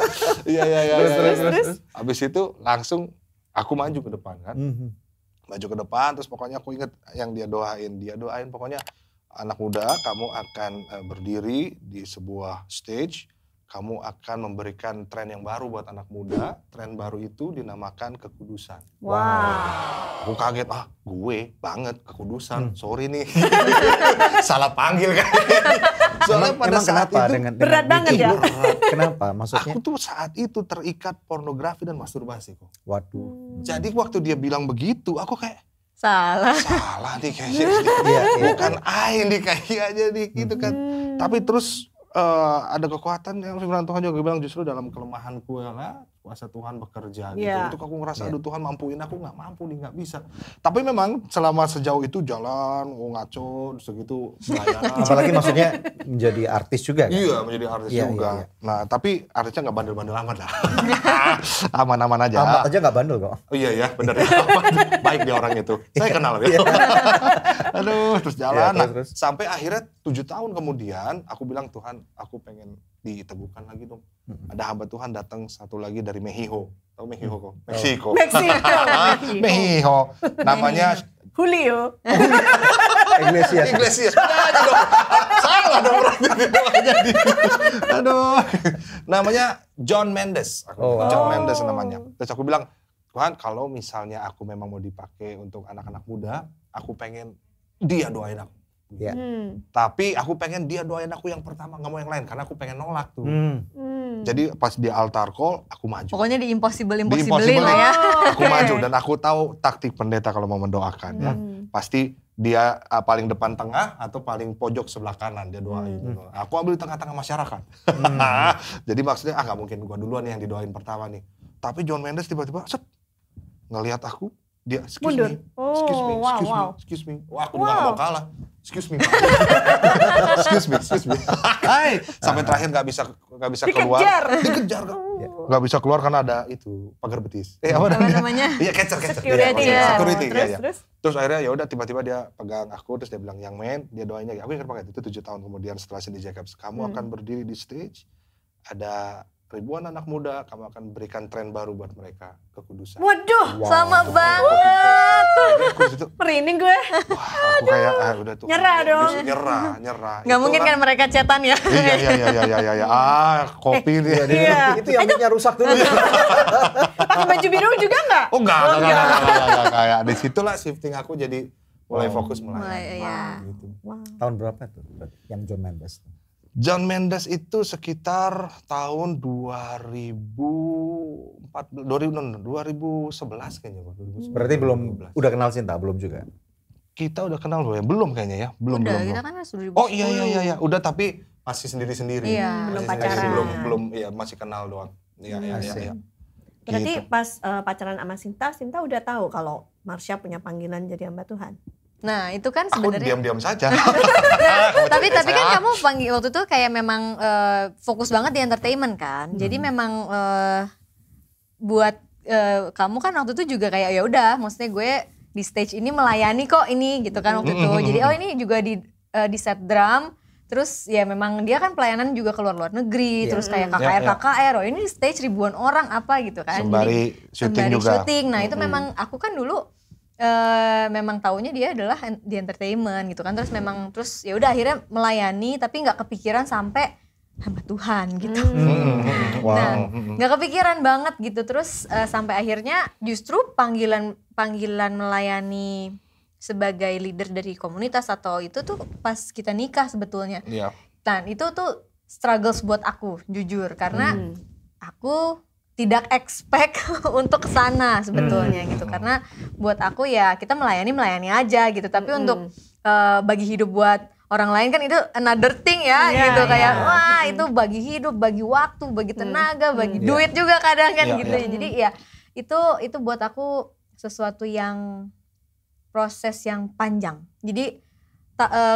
Iya. Terus. Habis itu langsung aku maju ke depan kan. Maju ke depan, terus pokoknya aku inget yang dia doain pokoknya anak muda, kamu akan berdiri di sebuah stage, kamu akan memberikan tren yang baru buat anak muda, tren baru itu dinamakan kekudusan. Aku kaget, gue banget kekudusan, sorry nih, salah panggil kan. Soalnya pada Emang saat kenapa itu, dengan berat banget ya? berat. Kenapa? Maksudnya? aku tuh saat itu terikat pornografi dan masturbasi kok. Waduh. Jadi waktu dia bilang begitu, aku kayak, Salah. salah nih kayaknya. Iya. Bukan aing nih kayaknya nih gitu kan. Tapi terus ada kekuatan yang firman Tuhan juga bilang justru dalam kelemahanku lah kuasa Tuhan bekerja gitu. Iya. Itu aku ngerasa, Iya. aduh Tuhan mampuin aku, nggak mampu nih, nggak bisa. Tapi memang selama sejauh itu jalan, ngaco, segitu pelayanan. Apalagi maksudnya menjadi artis juga kan? Iya, menjadi artis Iya, juga. iya. Nah, tapi artisnya nggak bandel-bandel amat lah. Aman-aman aja. Ahmad aja nggak bandel kok. Oh iya ya, bener ya. Baik dia orang itu. Saya kenal ya. Aduh, terus jalan. Iya, Nah, terus. sampai akhirnya 7 tahun kemudian aku bilang, Tuhan, aku pengen diteguhkan lagi dong. Ada hamba Tuhan datang satu lagi dari Mexico. Tahu Mexico kok? Meksiko. Meksiko. Mexico. Namanya Julio. Iglesias. Iglesias. Nyanyi dong. Salah dong berarti doanya di. Aduh. Namanya John Mendes. Oh, wow. John Mendes namanya. Terus aku bilang, Tuhan, kalau misalnya aku memang mau dipakai untuk anak-anak muda, aku pengen dia doain aku. Ya. Tapi aku pengen dia doain aku yang pertama, nggak mau yang lain. Karena aku pengen nolak tuh. Hmm. Jadi pas di altar call, aku maju. Pokoknya di impossible-in Di-impossible. lah ya. Aku maju dan aku tahu taktik pendeta kalau mau mendoakan ya. Pasti dia paling depan tengah atau paling pojok sebelah kanan dia doain. Aku ambil di tengah-tengah masyarakat. Jadi maksudnya nggak mungkin gua duluan yang didoain pertama nih. Tapi John Mendes tiba-tiba set ngelihat aku, dia excuse Mundur. me, excuse me, Oh, wow, excuse me, wow. excuse me. Wah, aku juga nggak mau kalah. Excuse me, Pak. excuse me. Hai, sampai terakhir nggak bisa keluar. Dikejar. Nggak bisa keluar karena ada itu pagar betis. Apa namanya? Iya, catcher. Security, Iya, ya. security, Terus, iya. terus? Terus akhirnya ya udah tiba-tiba dia pegang aku, terus dia bilang, yang men, dia doainnya, aku ingat banget itu 7 tahun kemudian setelah Cindy Jacobs, kamu akan berdiri di stage, ada ribuan anak muda, kamu akan berikan tren baru buat mereka, kekudusan. Waduh, Sama banget. Aku di situ, merinding gue. wah, aku kayak udah tuh. Nyerah dong. Nyerah. Gak mungkin kan mereka chatan ya. Iya. Kopi nih. Iya. Itu yang punya rusak dulu. Pakai baju biru juga nggak? Oh enggak. Kayak di situlah shifting aku jadi mulai fokus melayani. Iya. Gitu. Tahun berapa tuh yang John Mendes? John Mendes itu sekitar tahun 2011 kayaknya. Pak. 2011. Berarti belum udah kenal Sinta belum juga? Kita udah kenal belum ya? Belum kayaknya ya. Belum. Kita kan sudah Oh iya. Udah tapi masih sendiri-sendiri. Iya. Belum Masih sendiri, pacaran. Belum ya masih kenal doang. Iya. Berarti Gitu. pas pacaran sama Sinta udah tahu kalau Marsha punya panggilan jadi hamba Tuhan. Nah itu kan Aku sebenarnya. diam-diam saja. Tapi kan kamu panggil waktu itu kayak memang fokus banget di entertainment kan. Jadi memang buat kamu kan waktu itu juga kayak ya udah, maksudnya gue di stage ini melayani kok ini gitu kan waktu itu. Jadi ini juga di set drum. Terus ya memang dia kan pelayanan juga ke luar negeri, terus kayak KKR, oh ini stage ribuan orang apa gitu kan. Sembari syuting juga. Nah itu memang aku kan dulu memang taunya dia adalah di entertainment gitu kan. Terus ya udah akhirnya melayani tapi nggak kepikiran sampai hamba Tuhan gitu. Nah nggak kepikiran banget gitu. Terus sampai akhirnya justru panggilan melayani sebagai leader dari komunitas atau itu tuh pas kita nikah sebetulnya. Iya. Dan itu tuh struggles buat aku jujur karena aku tidak expect untuk kesana sebetulnya gitu, karena buat aku ya kita melayani aja gitu, tapi untuk bagi hidup buat orang lain kan itu another thing ya gitu, kayak wah itu bagi hidup, bagi waktu, bagi tenaga, bagi duit juga kadang kan gitu. Jadi ya itu buat aku sesuatu yang proses yang panjang. Jadi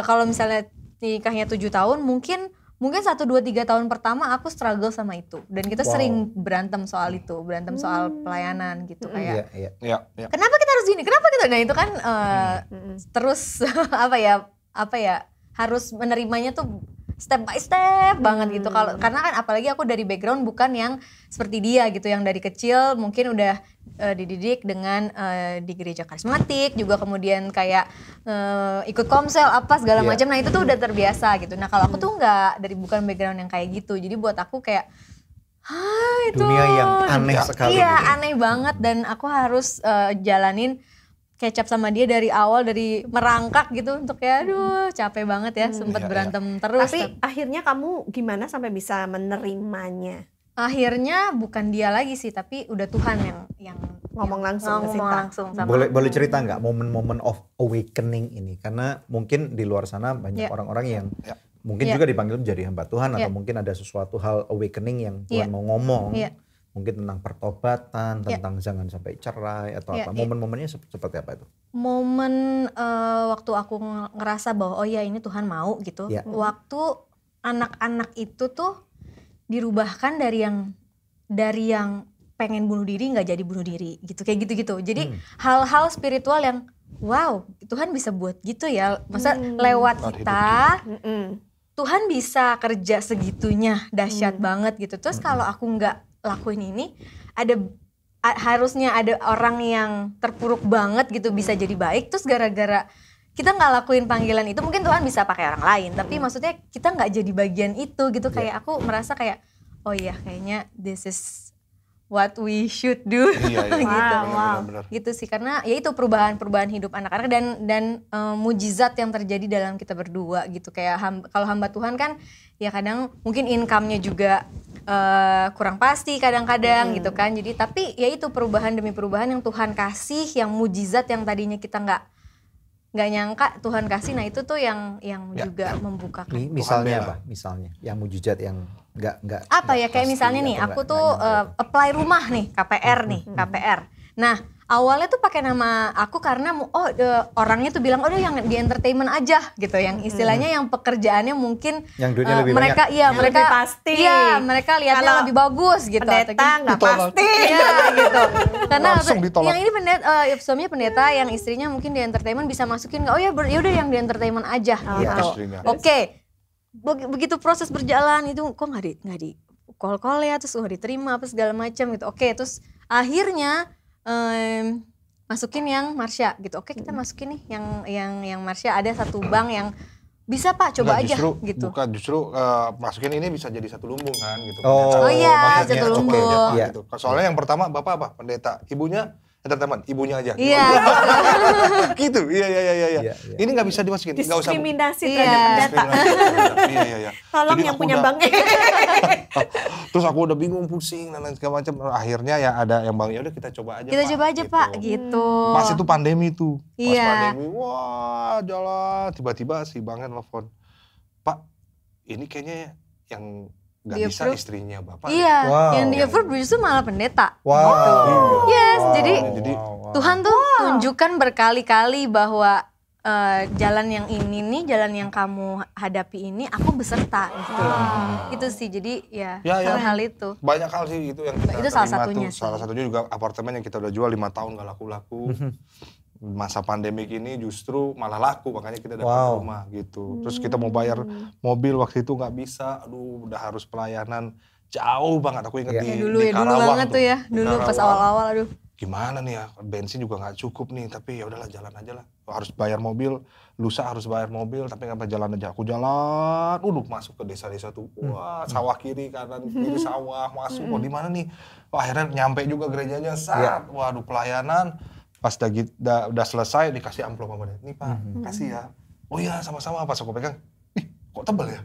kalau misalnya nikahnya 7 tahun mungkin 1, 2, 3 tahun pertama aku struggle sama itu. Dan kita sering berantem soal itu, berantem soal pelayanan gitu kayak. Iya. Kenapa kita harus gini? Kenapa kita? Nah itu kan terus apa ya harus menerimanya tuh step by step banget gitu. Karena kan apalagi aku dari background bukan yang seperti dia gitu, yang dari kecil mungkin udah dididik dengan di gereja karismatik, juga kemudian kayak ikut komsel apa segala macam. Nah itu tuh udah terbiasa gitu. Nah kalau aku tuh bukan background yang kayak gitu. Jadi buat aku kayak itu dunia yang aneh sekali. Iya aneh banget, dan aku harus jalanin kecap sama dia dari awal, dari merangkak gitu untuk kayak aduh capek banget ya, sempet berantem terus. Tapi akhirnya kamu gimana sampai bisa menerimanya? Akhirnya bukan dia lagi sih, tapi udah Tuhan yang Ngomong langsung ke Sinta. sama Boleh cerita nggak momen-momen of awakening ini? Karena mungkin di luar sana banyak orang-orang yang mungkin juga dipanggil menjadi hamba Tuhan, atau mungkin ada sesuatu hal awakening yang Tuhan mau ngomong. mungkin tentang pertobatan, Ya. tentang jangan sampai cerai atau Ya, apa. ya. Momen-momennya seperti apa itu? Momen waktu aku ngerasa bahwa oh ya ini Tuhan mau gitu. Ya. Waktu anak-anak itu tuh dirubahkan dari yang pengen bunuh diri nggak jadi bunuh diri gitu, kayak gitu-gitu. Jadi hal-hal spiritual yang wow, Tuhan bisa buat gitu ya. Masa lewat kita Tuhan bisa kerja segitunya, dahsyat banget gitu. Terus kalau aku nggak lakuin ini, harusnya ada orang yang terpuruk banget gitu bisa jadi baik. Terus gara-gara kita nggak lakuin panggilan itu, mungkin Tuhan bisa pakai orang lain. Tapi maksudnya kita nggak jadi bagian itu gitu. Kayak aku merasa kayak, oh iya kayaknya this is what we should do. Iya, iya. Gitu. Benar-benar. Gitu sih, karena ya itu perubahan hidup anak-anak dan mujizat yang terjadi dalam kita berdua gitu. Kayak kalau hamba Tuhan kan ya kadang mungkin income-nya juga kurang pasti kadang-kadang gitu kan. Jadi tapi ya itu perubahan demi perubahan yang Tuhan kasih, yang mujizat yang tadinya kita nggak nyangka Tuhan kasih. Nah itu tuh yang juga membukakan. Misalnya bela. apa? Misalnya yang mujizat yang nggak Apa ya, kayak pasti misalnya nih atau aku nggak tuh nyangka apply rumah nih KPR. Nah awalnya tuh pakai nama aku karena orangnya tuh bilang udah yang di entertainment aja gitu, yang istilahnya yang pekerjaannya mungkin yang duitnya lebih mereka banyak. iya Yang mereka lebih pasti. iya mereka lihatnya Kalau lebih bagus gitu. Pendeta nggak Ditolak. pasti. Iya gitu. Karena Langsung ditolak. yang ini suaminya pendeta, yang istrinya mungkin di entertainment bisa masukin nggak? Oh ya yaudah yang di entertainment aja Oh, gitu. istrinya. Oke. Begitu proses berjalan itu kok nggak di call ya, terus diterima apa segala macam gitu. Oke, terus akhirnya masukin yang Marsha gitu. Oke, kita masukin nih yang Marsha, ada satu bank yang bisa Pak coba Enggak, aja justru, gitu. Bukan, justru masukin ini bisa jadi satu lumbung kan gitu. Oh, iya, Maksudnya, satu oke, lumbung. Pak, Iya. gitu. Soalnya yang pertama Bapak apa? Pendeta. Ibunya entertainment, ibunya aja. Iya. Gitu. Iya. Iya. Ini nggak bisa dimasukin. Nggak usah. Diskriminasi Iya. terhadap pendeta. Iya. Tolong Jadi yang aku punya udah- bank. Terus aku udah bingung, pusing dan lain segala macam. Akhirnya ya ada yang bang, ya udah kita coba aja. Kita Pak, coba aja gitu. Pak gitu. Pas itu pandemi tuh. Pas Iya. pandemi, wah jalan. Tiba-tiba si bangnya nelfon. Pak, ini kayaknya yang nggak Di bisa approve. istrinya Bapak. Iya, Wow. yang di approve justru malah pendeta. Wow. Yes, Wow. jadi Jadi- Tuhan tuh tunjukkan berkali-kali bahwa jalan yang ini nih, jalan yang kamu hadapi ini, aku beserta gitu. Itu sih, jadi ya, Ya, ya. hal-hal itu. Banyak hal sih itu yang kita Itu salah terima satunya tuh. sih. Salah satunya juga apartemen yang kita udah jual 5 tahun gak laku-laku. Masa pandemik ini justru malah laku, makanya kita dapat Wow. rumah gitu. Terus kita mau bayar mobil waktu itu nggak bisa, aduh udah harus pelayanan jauh banget. Aku inget Ya. di, Dulu di ya, dulu Karawang banget tuh ya, Di dulu pas Karawang. awal-awal aduh. Gimana nih ya, bensin juga nggak cukup nih, tapi ya udahlah jalan aja lah. Harus bayar mobil, lusa harus bayar mobil, tapi nggak apa jalan aja. Aku jalan, masuk ke desa-desa tuh, wah sawah kiri kanan kiri sawah masuk. Oh di mana nih? Wah, akhirnya nyampe juga gerejanya, waduh pelayanan. Pas udah selesai dikasih amplop sama dia. Nih Pak, kasih ya. Oh iya sama-sama. Pas aku pegang, ih kok tebal ya?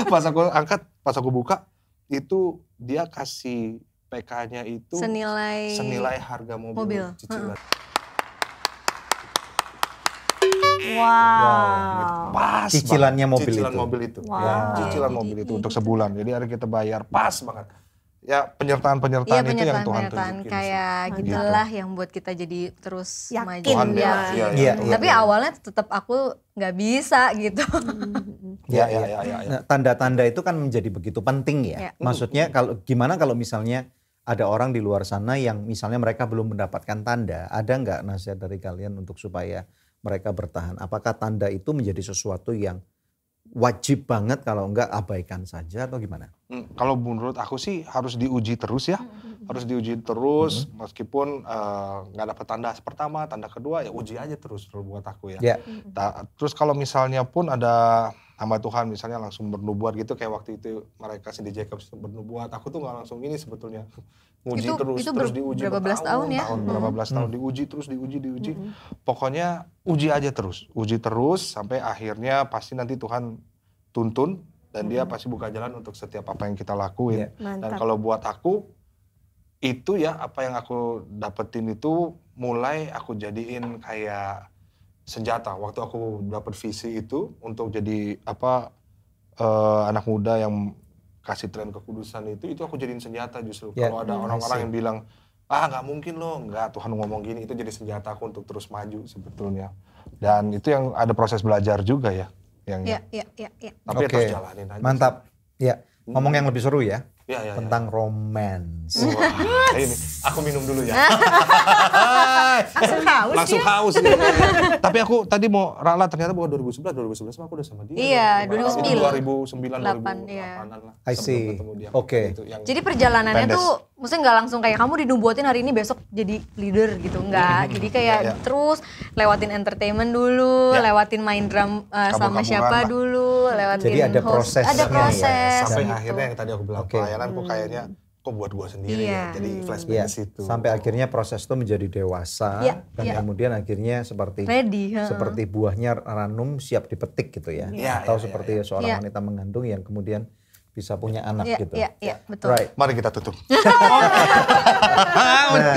Pas aku angkat, pas aku buka, itu dia kasih PK-nya itu senilai harga mobil. Cicilan. Wow. Pas Cicilannya banget. mobil Cicilan itu. mobil itu. Wow. Ya, cicilan mobil itu untuk sebulan. Jadi hari kita bayar pas banget. Ya penyertaan-penyertaan Iya, itu yang Tuhan penyertaan tunjukin. kayak Gitu. gitulah yang buat kita jadi terus Yakin maju. Tuhan ya. bela. Iya, Iya. Tapi awalnya tetap aku nggak bisa gitu. Ya. Nah, tanda-tanda itu kan menjadi begitu penting ya. Ya. Maksudnya gimana kalau misalnya ada orang di luar sana yang misalnya mereka belum mendapatkan tanda, ada nggak nasihat dari kalian untuk supaya mereka bertahan? Apakah tanda itu menjadi sesuatu yang wajib banget, kalau enggak abaikan saja atau gimana? Kalau menurut aku sih harus diuji terus ya. Harus diuji terus meskipun nggak dapat tanda pertama, tanda kedua ya uji aja terus buat aku ya. Ya. Terus kalau misalnya pun ada hamba Tuhan misalnya langsung bernubuat gitu kayak waktu itu mereka Cindy Jacobs bernubuat, aku tuh nggak langsung ini sebetulnya. Nguji Itu terus diuji berapa belas tahun ya? berapa belas tahun diuji terus diuji. Pokoknya uji aja terus, uji terus sampai akhirnya pasti nanti Tuhan tuntun dan dia pasti buka jalan untuk setiap apa yang kita lakuin. Dan Mantap. kalau buat aku itu ya apa yang aku dapetin itu mulai aku jadiin kayak senjata. Waktu aku dapet visi itu untuk jadi anak muda yang kasih tren kekudusan itu aku jadiin senjata justru. Ya, Kalau ada I orang-orang see. yang bilang, nggak mungkin loh, nggak, Tuhan ngomong gini, itu jadi senjata aku untuk terus maju sebetulnya. Dan itu yang ada proses belajar juga ya. Iya. Tapi Oke, terus jalanin aja. mantap. Ya, ngomong yang lebih seru ya. Ya. Tentang romance. Wah, ini aku minum dulu ya. Langsung haus Langsung ya. haus nih. Tapi aku tadi mau ralat ternyata bukan 2011 mah aku udah sama dia. Iya, Itu 2009. 2008 iya. lah. I sebelum see. ketemu dia. Oke. Itu yang Jadi perjalanannya Pendes. tuh maksudnya nggak langsung kayak kamu dinubuatin hari ini besok jadi leader gitu, enggak. Jadi kayak Iya. terus lewatin entertainment dulu, Ya. lewatin main drum sama Kabur-kaburan siapa lah. dulu, lewatin Jadi ada host. prosesnya Ada ya. proses sampai gitu. akhirnya yang tadi aku bilang Oke. pelayanan kok kayaknya kok buat gua sendiri Iya. ya. Jadi flashback Ya, ke situ. sampai akhirnya proses itu menjadi dewasa Iya, dan iya. kemudian akhirnya seperti Ready, heeh. seperti buahnya ranum siap dipetik gitu ya. Iya, Atau iya, seperti seorang Iya. wanita mengandung yang kemudian bisa punya anak Iya, gitu. iya, betul. Right. Mari kita tutup.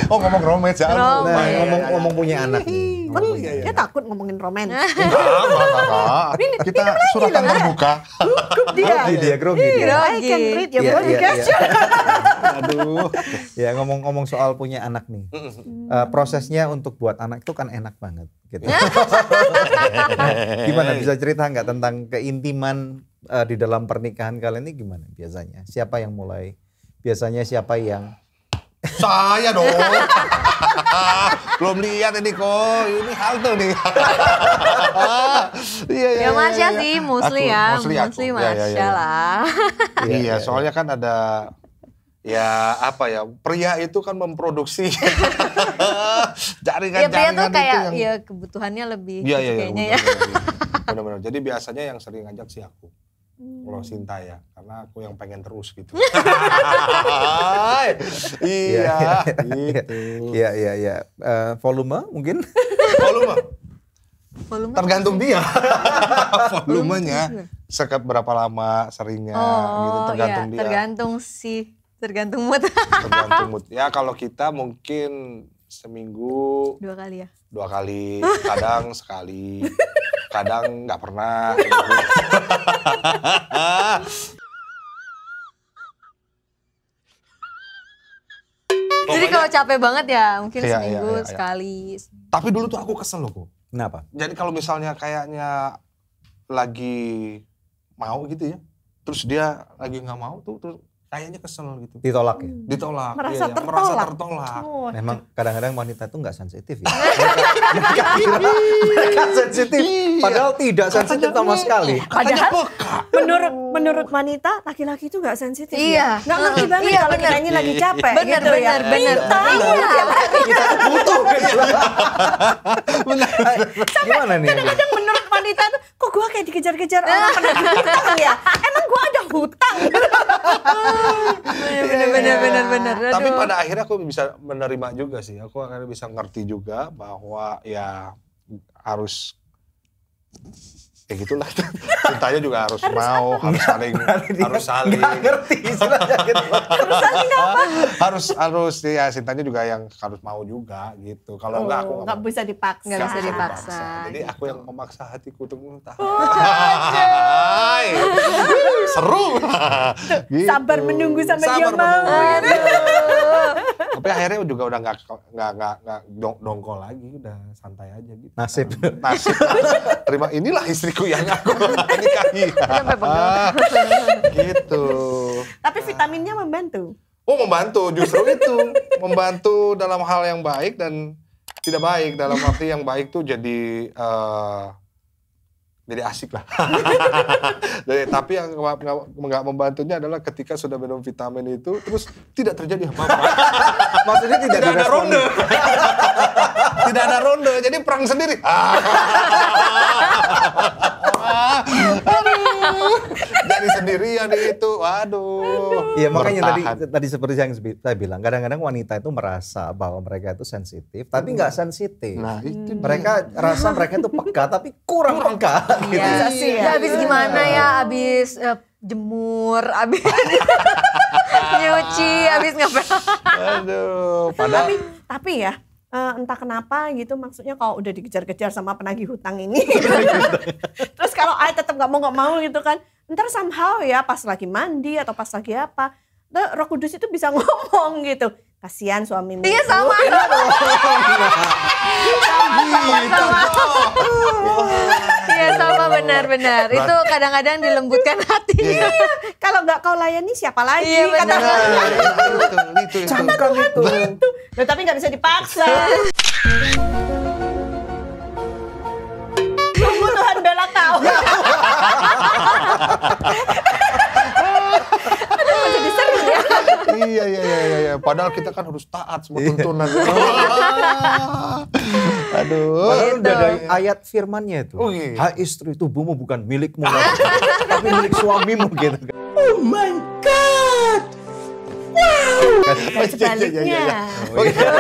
Oh ngomong romance ya. Romance. Nah, Iya. ngomong punya anak nih. Ngomong punya Dia takut ngomongin romance. Enggak. Kita suratan terbuka. Grogi dia, grogi dia. I can read your Iya, body iya, guys. iya. Aduh. Ya ngomong-ngomong soal punya anak nih, prosesnya untuk buat anak itu kan enak banget gitu. Nah, gimana bisa cerita nggak tentang keintiman di dalam pernikahan kalian ini gimana biasanya? Siapa yang mulai? Biasanya siapa yang? Saya dong. Belum lihat ini kok. Ini halte nih. Iya, Ya Marsha sih, mostly ya. Mostly aku. Mostly Ya, ya, Marsha ya. lah. Iya, soalnya kan ada ya apa ya, pria itu kan memproduksi Ya pria jaringan-jaringan tuh kayak itu yang ya kebutuhannya lebih Iya, gitu iya, kayaknya ya. benar-benar. Jadi biasanya yang sering ngajak sih aku. Kalau Sinta ya, karena aku yang pengen terus gitu. Iya, gitu. Iya iya iya. Volume mungkin? Volume Volume tergantung dia. Volumenya seberapa lama seringnya gitu, tergantung dia. Tergantung mood. Tergantung mood. Ya kalau kita mungkin seminggu 2 kali ya. 2 kali, kadang sekali, kadang nggak pernah. Jadi kalau capek banget ya mungkin Iya, seminggu iya, iya. sekali. Tapi dulu tuh aku kesel loh kok. Kenapa? Jadi kalau misalnya kayaknya lagi mau gitu ya, terus dia lagi nggak mau tuh, terus kayaknya kesel gitu. Ditolak ya? Ditolak. Merasa iya, tertolak. merasa tertolak. Oh, Memang kadang-kadang wanita itu nggak sensitif ya. Mereka kira mereka sensitif, padahal tidak sensitif sama sekali. Katanya Padahal peka. menurut wanita laki-laki itu nggak sensitif Iya. ya. Nggak ngerti banget Iya, kalau bener. kita ini lagi capek Bener, gitu ya. bener. Iya. Butuh. Gimana nih? Kadang-kadang menurut wanita tuh kok gua kayak dikejar-kejar orang penagih hutang ya. Emang gua ada hutang. Bener. Tapi Aduh. pada akhirnya aku bisa menerima juga sih. Aku akhirnya bisa ngerti juga bahwa ya harus ya gitulah. Cintanya juga harus mau, harus saling. Nggak ngerti istilahnya gitu. harus ya cintanya juga yang harus mau juga gitu. Kalau enggak aku nggak bisa dipaksa. Nggak bisa dipaksa. Jadi gitu. aku yang memaksa hatiku untuk tahan. Seru. Gitu. Sabar menunggu sampai dia Sabar mau. menunggu. Tapi akhirnya juga udah nggak dongkol lagi, udah santai aja gitu. Nasib. Nasib. Terima, inilah istriku yang aku nikahi. Sampai pegel. Gitu. Tapi vitaminnya membantu. Oh membantu, justru itu. Membantu dalam hal yang baik dan tidak baik. Dalam arti yang baik tuh jadi asik lah. Tapi yang nggak membantunya adalah ketika sudah minum vitamin itu, terus tidak terjadi apa-apa. Maksudnya tidak Tidak ada direspon. ronde. Tidak ada ronde, jadi perang sendiri. Jadi sendirian itu, waduh. Iya makanya Bertahan. tadi seperti yang saya bilang, kadang-kadang wanita itu merasa bahwa mereka itu sensitif, tapi nggak sensitif. Nah itu Mereka rasa mereka itu peka, tapi kurang peka. Gitu. Iya. sih ya. Ya abis gimana ya, abis jemur, abis nyuci, abis ngapain. Aduh, padahal Tapi ya entah kenapa gitu, maksudnya kalau udah dikejar-kejar sama penagih hutang ini terus kalau ayah tetap nggak mau gitu kan, ntar somehow ya pas lagi mandi atau pas lagi apa, Roh Kudus itu bisa ngomong gitu. Kasihan suamimu. Iya sama. Iya sama benar-benar. Itu kadang-kadang dilembutkan hatinya. Kalau nggak kau layani siapa lagi? Iya, benar. Itu. Cangkang itu. Nah, tapi nggak bisa dipaksa. Tunggu Tuhan bela kau. Aduh, jadi sering ya. Iya. Padahal kita kan harus taat semua tuntunan. Aduh. Padahal udah ada ayat firmannya itu. Oh, iya. Hai istri, tubuhmu bukan milikmu lagi, tapi milik suamimu gitu. Oh my God. Wow. Sebaliknya. Ya, benar.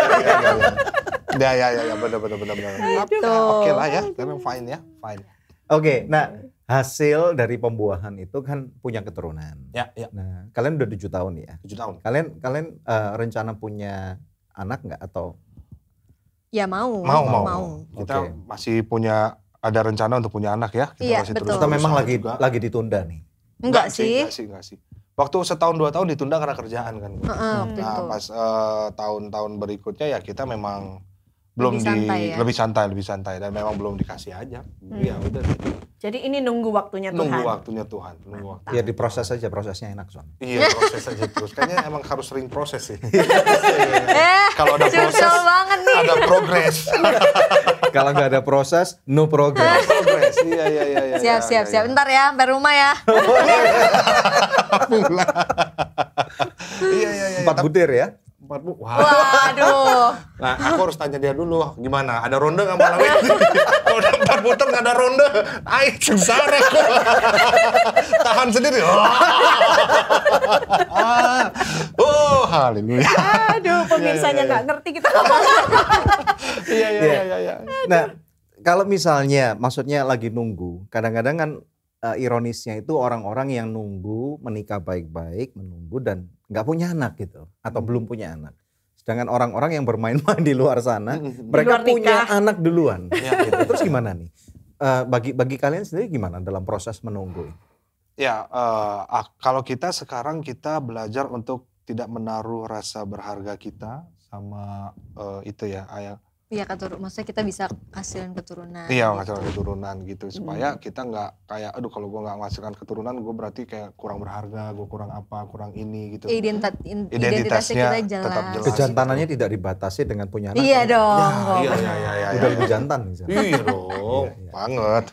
Oke lah ya, karena fine ya, fine. Oke, nah hasil dari pembuahan itu kan punya keturunan. Ya. Nah, kalian udah 7 tahun ya? 7 tahun. Kalian rencana punya anak nggak atau? Ya mau. Kita Oke. masih ada rencana untuk punya anak ya. Kita Iya, masih betul. terus Atau memang berusaha juga. lagi ditunda nih? Enggak sih. Enggak sih. Waktu setahun 2 tahun ditunda karena kerjaan kan. Waktu Nah, itu. pas tahun-tahun berikutnya ya kita memang belum Lebih santai ya? lebih santai dan memang belum dikasih aja. Ya udah. Jadi ini nunggu waktunya Tuhan. Nunggu waktunya Tuhan. Ya diproses aja, prosesnya enak soalnya. Iya, proses aja terus. Kayaknya emang harus sering proses sih. Kalau ada curcol proses, banget nih. ada progres. Kalau nggak ada proses, no progress. Progres. Iya. Siap. Ntar ya, sampai rumah ya. Iya. 4 butir ya? 4 bu. Wah. Waduh. Nah, aku harus tanya dia dulu, gimana? Ada ronde nggak malam ini? Kalau udah 4 putar nggak ada ronde, sengsara aku. Tahan sendiri. Haleluya. Aduh, pemirsanya nggak ngerti kita. Iya. Nah, kalau misalnya, maksudnya lagi nunggu, kadang-kadang kan ironisnya itu orang-orang yang nunggu menikah baik-baik, menunggu dan nggak punya anak gitu, atau belum punya anak. Sedangkan orang-orang yang bermain-main di luar sana, mereka luar punya nikah. anak duluan. Gitu. Terus gimana nih? Bagi kalian sendiri gimana dalam proses menunggu? Ya, kalau kita sekarang kita belajar untuk tidak menaruh rasa berharga kita sama itu ya, ayah. Iya maksudnya kita bisa hasilin keturunan. Iya, gitu. menghasilkan keturunan gitu supaya kita nggak kayak aduh kalau gue nggak menghasilkan keturunan gue berarti kayak kurang berharga, gue kurang apa, kurang ini gitu. Identitasnya Identitasnya kita jelas. tetap jelas. Kejantanannya tidak dibatasi dengan punya anak. Iya kan? dong. Iya. Udah lebih jantan misalnya. Iya dong, Iya. banget.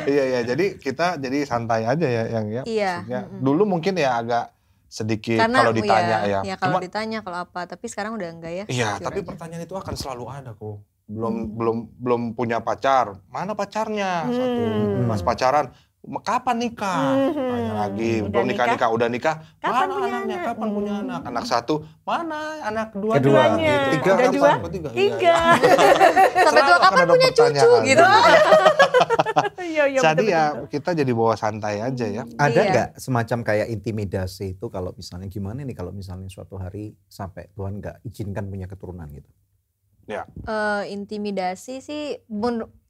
Iya, jadi kita jadi santai aja ya yang ya. Iya, Maksudnya, dulu mungkin ya agak sedikit Karena kalau ditanya ya. Ya kalau Cuma, ditanya kalau apa, tapi sekarang udah enggak ya. iya, jujur tapi aja. pertanyaan itu akan selalu ada kok. Belum punya pacar. Mana pacarnya? Satu. Pas pacaran, kapan nikah? Tanya lagi, Udah belum nikah, udah nikah. Kapan Mana punya anaknya? anak? Kapan punya anak? Anak 1, mana anak kedua? Kedua, Duanya. tiga, Udah kapan? 2, Ketiga. 3. Sampai tua kapan punya cucu gitu. Iya, Jadi betul-betul. ya kita jadi bawa santai aja ya. Ada Iya. nggak semacam kayak intimidasi itu kalau misalnya gimana nih kalau misalnya suatu hari sampai Tuhan nggak izinkan punya keturunan gitu? Intimidasi sih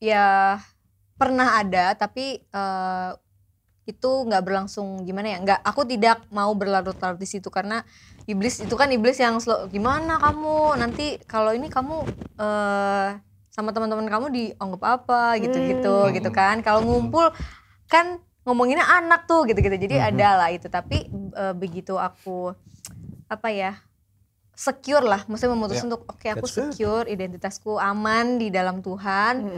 ya pernah ada, tapi itu nggak berlangsung gimana ya, aku tidak mau berlarut-larut di situ karena iblis yang gimana kamu nanti kalau ini kamu sama teman-teman kamu dianggap apa gitu kan, kalau ngumpul kan ngomonginnya anak tuh gitu jadi ada lah itu, tapi begitu aku secure lah, maksudnya memutuskan untuk oke, aku That's good. secure, identitasku aman di dalam Tuhan.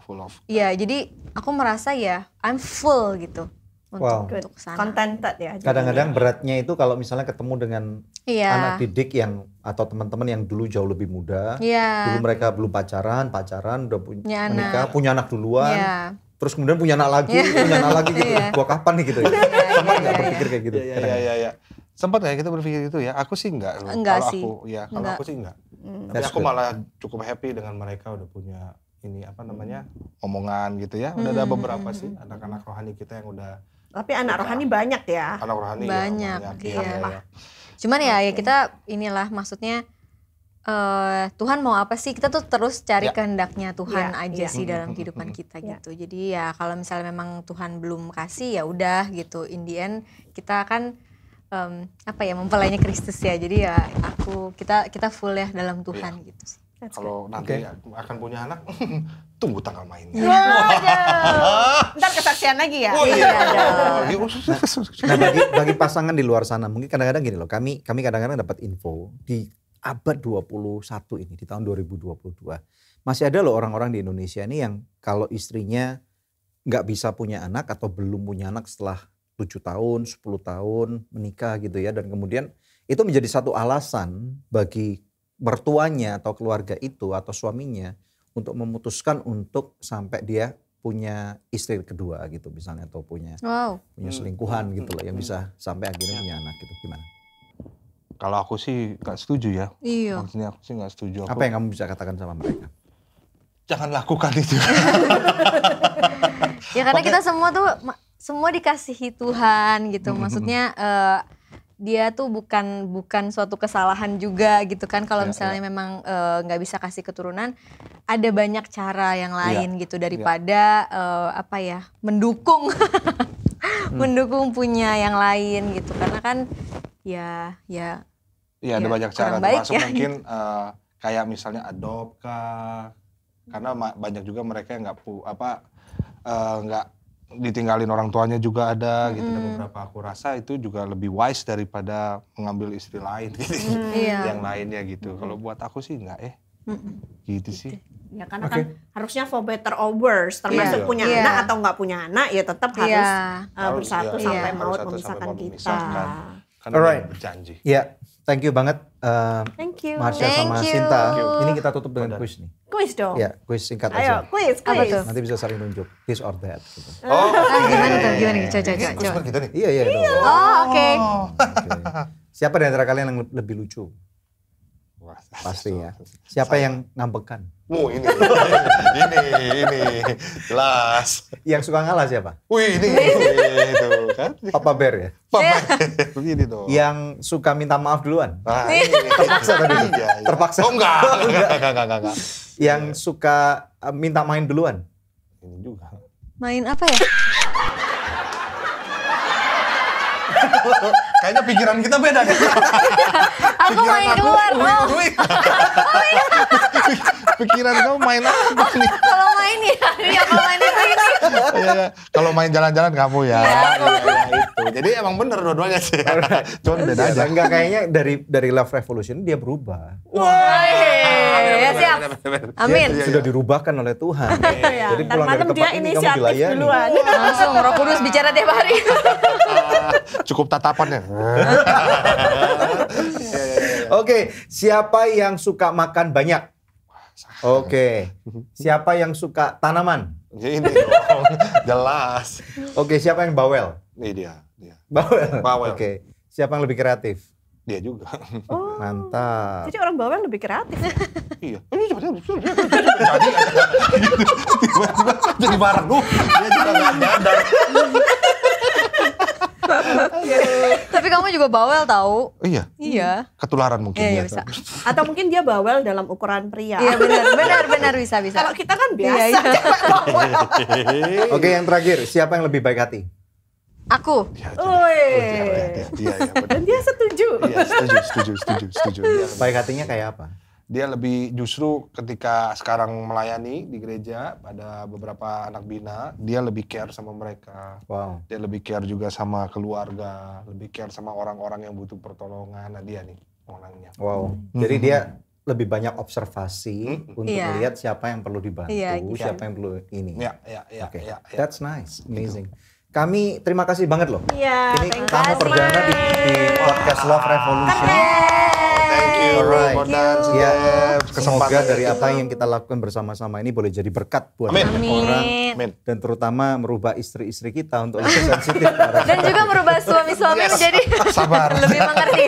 Full of. Ya, jadi aku merasa ya I'm full gitu Wow. untuk kesana. Contented ya. Kadang-kadang beratnya itu kalau misalnya ketemu dengan Iya. anak didik yang atau teman-teman yang dulu jauh lebih muda, Iya. dulu mereka belum pacaran udah Punya menikah, anak. punya anak duluan, Iya. terus kemudian punya anak lagi, gitu. Iya. Gua kapan nih gitu ya? Sempat nggak iya, berpikir kayak gitu? Iya. Sempat nggak kita berpikir itu ya? Aku sih enggak. Enggak Kalau sih. kalau Enggak. aku sih enggak. Tapi That's aku good. malah cukup happy dengan mereka udah punya ini omongan gitu ya. Udah ada beberapa sih anak-anak rohani kita yang udah Tapi anak rohani banyak ya. anak rohani Banyak, ya, iya. iya. Cuman ya kita inilah maksudnya Tuhan mau apa sih, kita tuh terus cari Ya. kehendaknya Tuhan Ya, aja ya. sih dalam kehidupan kita Ya. gitu. Jadi ya kalau misalnya memang Tuhan belum kasih ya udah gitu, in the end kita kan mempelainya Kristus ya. Jadi ya kita full ya dalam Tuhan gitu sih. That's Kalau nanti akan punya anak, tunggu tanggal mainnya. Waduh. Ntar kesaksian lagi ya. Oh iya. Nah bagi pasangan di luar sana mungkin kadang-kadang gini loh, kami kadang-kadang dapat info di abad 21 ini, di tahun 2022. Masih ada loh orang-orang di Indonesia ini yang kalau istrinya nggak bisa punya anak atau belum punya anak setelah 7 tahun, 10 tahun menikah gitu ya. Dan kemudian itu menjadi satu alasan bagi mertuanya atau keluarga itu atau suaminya untuk memutuskan untuk sampai dia punya istri kedua gitu misalnya, atau punya selingkuhan gitu loh yang bisa sampai akhirnya punya anak gitu. Gimana? Kalau aku sih nggak setuju ya. Iya. Maksudnya aku sih nggak setuju. Apa yang kamu bisa katakan sama mereka? Jangan lakukan itu. Ya karena kita semua dikasihi Tuhan gitu. Maksudnya dia tuh bukan suatu kesalahan juga gitu kan. Kalau misalnya memang nggak bisa kasih keturunan, ada banyak cara yang lain gitu daripada mendukung mendukung punya yang lain gitu. Karena kan Iya ada banyak cara, baik termasuk ya. mungkin kayak misalnya adopt kah, karena banyak juga mereka yang nggak ditinggalin orang tuanya juga ada gitu. Dan beberapa aku rasa itu juga lebih wise daripada mengambil istri lain gitu, yang lainnya gitu. Kalau buat aku sih enggak gitu sih. Ya karena kan harusnya for better or worse, termasuk punya Iya. anak atau nggak punya anak ya tetap harus bersatu Iya. sampai Harus maut satu memisahkan sampai kita. memisahkan. Karena Alright. dia berjanji. Ya, thank you banget Thank you. Marsha sama Thank you. Sinta. Ini kita tutup dengan kuis nih. Kuis dong. Ya, kuis singkat Ayo, aja. kuis. Apa tuh? Nanti bisa saling nunjuk, this or that. Gitu. Gimana tuh? Gimana? Coba. Terus kita nih. Iya dong. Oh, oke. Oke. Siapa di antara kalian yang lebih lucu? Wah, Pasti ya. Siapa yang ngambekan? ini jelas. Yang suka ngalah siapa? Wih ini itu kan. Papa Bear ya? Begini dong. Yang suka minta maaf duluan? Nah, ini. Terpaksa tadi. Iya. Terpaksa. Oh enggak. Yang suka minta main duluan? Ini juga. Main apa ya? Kayaknya pikiran kita beda nih. Aku main keluar. Pikiran kamu main apa nih? Kalau main ya kalau main itu ini. Iya. Kalau main jalan-jalan kamu ya. Iya, itu. Jadi emang bener dua-duanya sih. Cuma beda aja. Enggak, kayaknya dari Love Revolution dia berubah. Ya siap. Amin. Dia sudah dirubahkan oleh Tuhan. Jadi Ntar pulang dari malam tempat dia ini kamu inisiatif dilayani. duluan. Langsung Roh Kudus bicara tiap hari. Cukup tatapannya. Oke, siapa yang suka makan banyak? Oke. Siapa yang suka tanaman? Ini dong, jelas. Oke, siapa yang bawel? Ini dia. Bawel. Oke. Siapa yang lebih kreatif? Dia juga. Oh. Mantap. Jadi orang bawel lebih kreatif. Iya. Ini jadi tiba-tiba jadi marah lu. Dia juga nggak nyadar. Tapi kamu juga bawel tahu. Iya. Iya. Ketularan mungkin. Iya, ya. bisa. Atau mungkin dia bawel dalam ukuran pria. Iya benar bisa. Kalau kita kan biasa. Iya. cewek bawel. Oke, yang terakhir, siapa yang lebih baik hati? Aku. Iya. Dan dia setuju. Iya, setuju. Baik hatinya kayak apa? Dia lebih justru ketika sekarang melayani di gereja pada beberapa anak bina, dia lebih care sama mereka. Wow. Dia lebih care juga sama keluarga, lebih care sama orang-orang yang butuh pertolongan. Nah dia nih orangnya. Wow. Jadi dia lebih banyak observasi untuk Iya. melihat siapa yang perlu dibantu, Iya, gitu. siapa yang perlu ini. Ya. Oke. That's nice, amazing. Kami terima kasih banget loh. Iya. Ini thank kamu you, perdana di podcast Love Revolution. Thank you, Alright. Bondan, Ya, Steph. semoga dari apa yang kita lakukan bersama-sama ini boleh jadi berkat buat Amin. banyak orang Amin. dan terutama merubah istri-istri kita untuk lebih sensitif ke arah Dan juga merubah suami-suami menjadi Sabar. lebih mengerti.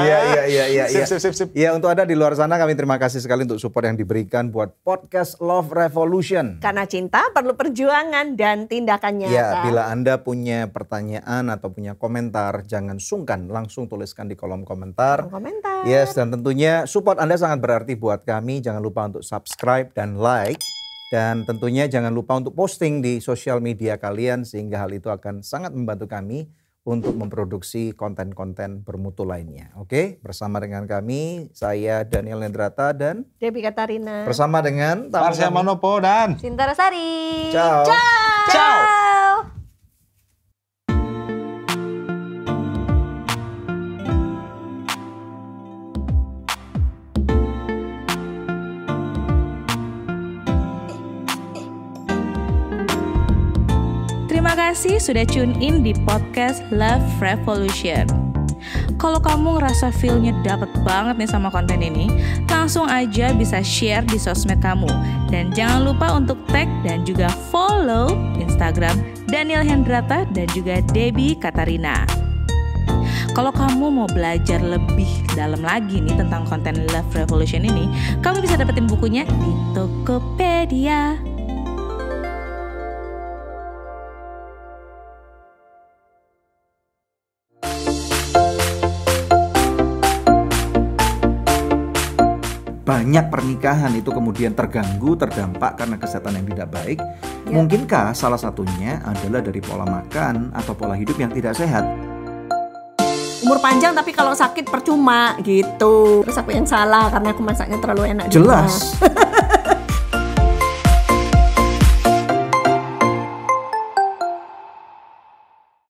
Iya. Sip. Ya, untuk Anda di luar sana kami terima kasih sekali untuk support yang diberikan buat podcast Love Revolution. Karena cinta perlu perjuangan dan tindakan nyata. Ya, bila Anda punya pertanyaan atau punya komentar, jangan sungkan langsung tuliskan di kolom komentar. Komentar. Yes, dan tentunya support Anda sangat berarti buat kami. Jangan lupa untuk subscribe dan like. Dan tentunya jangan lupa untuk posting di sosial media kalian sehingga hal itu akan sangat membantu kami untuk memproduksi konten-konten bermutu lainnya. Oke, bersama dengan kami, saya Daniel Hendrata dan Debbie Katarina. bersama dengan tamu Marsha kami. Manopo dan Sinta Rosari. Ciao. Ciao. Terima kasih sudah tune in di podcast Love Revolution. Kalau kamu ngerasa feel-nya dapet banget nih sama konten ini, langsung aja bisa share di sosmed kamu. Dan jangan lupa untuk tag dan juga follow Instagram Daniel Hendrata dan juga Debbie Katarina. Kalau kamu mau belajar lebih dalam lagi nih tentang konten Love Revolution ini, kamu bisa dapetin bukunya di Tokopedia. Banyak pernikahan itu kemudian terganggu, terdampak karena kesehatan yang tidak baik. Mungkinkah salah satunya adalah dari pola makan atau pola hidup yang tidak sehat? Umur panjang tapi kalau sakit percuma gitu. Terus aku yang salah karena aku masaknya terlalu enak. di Jelas. rumah.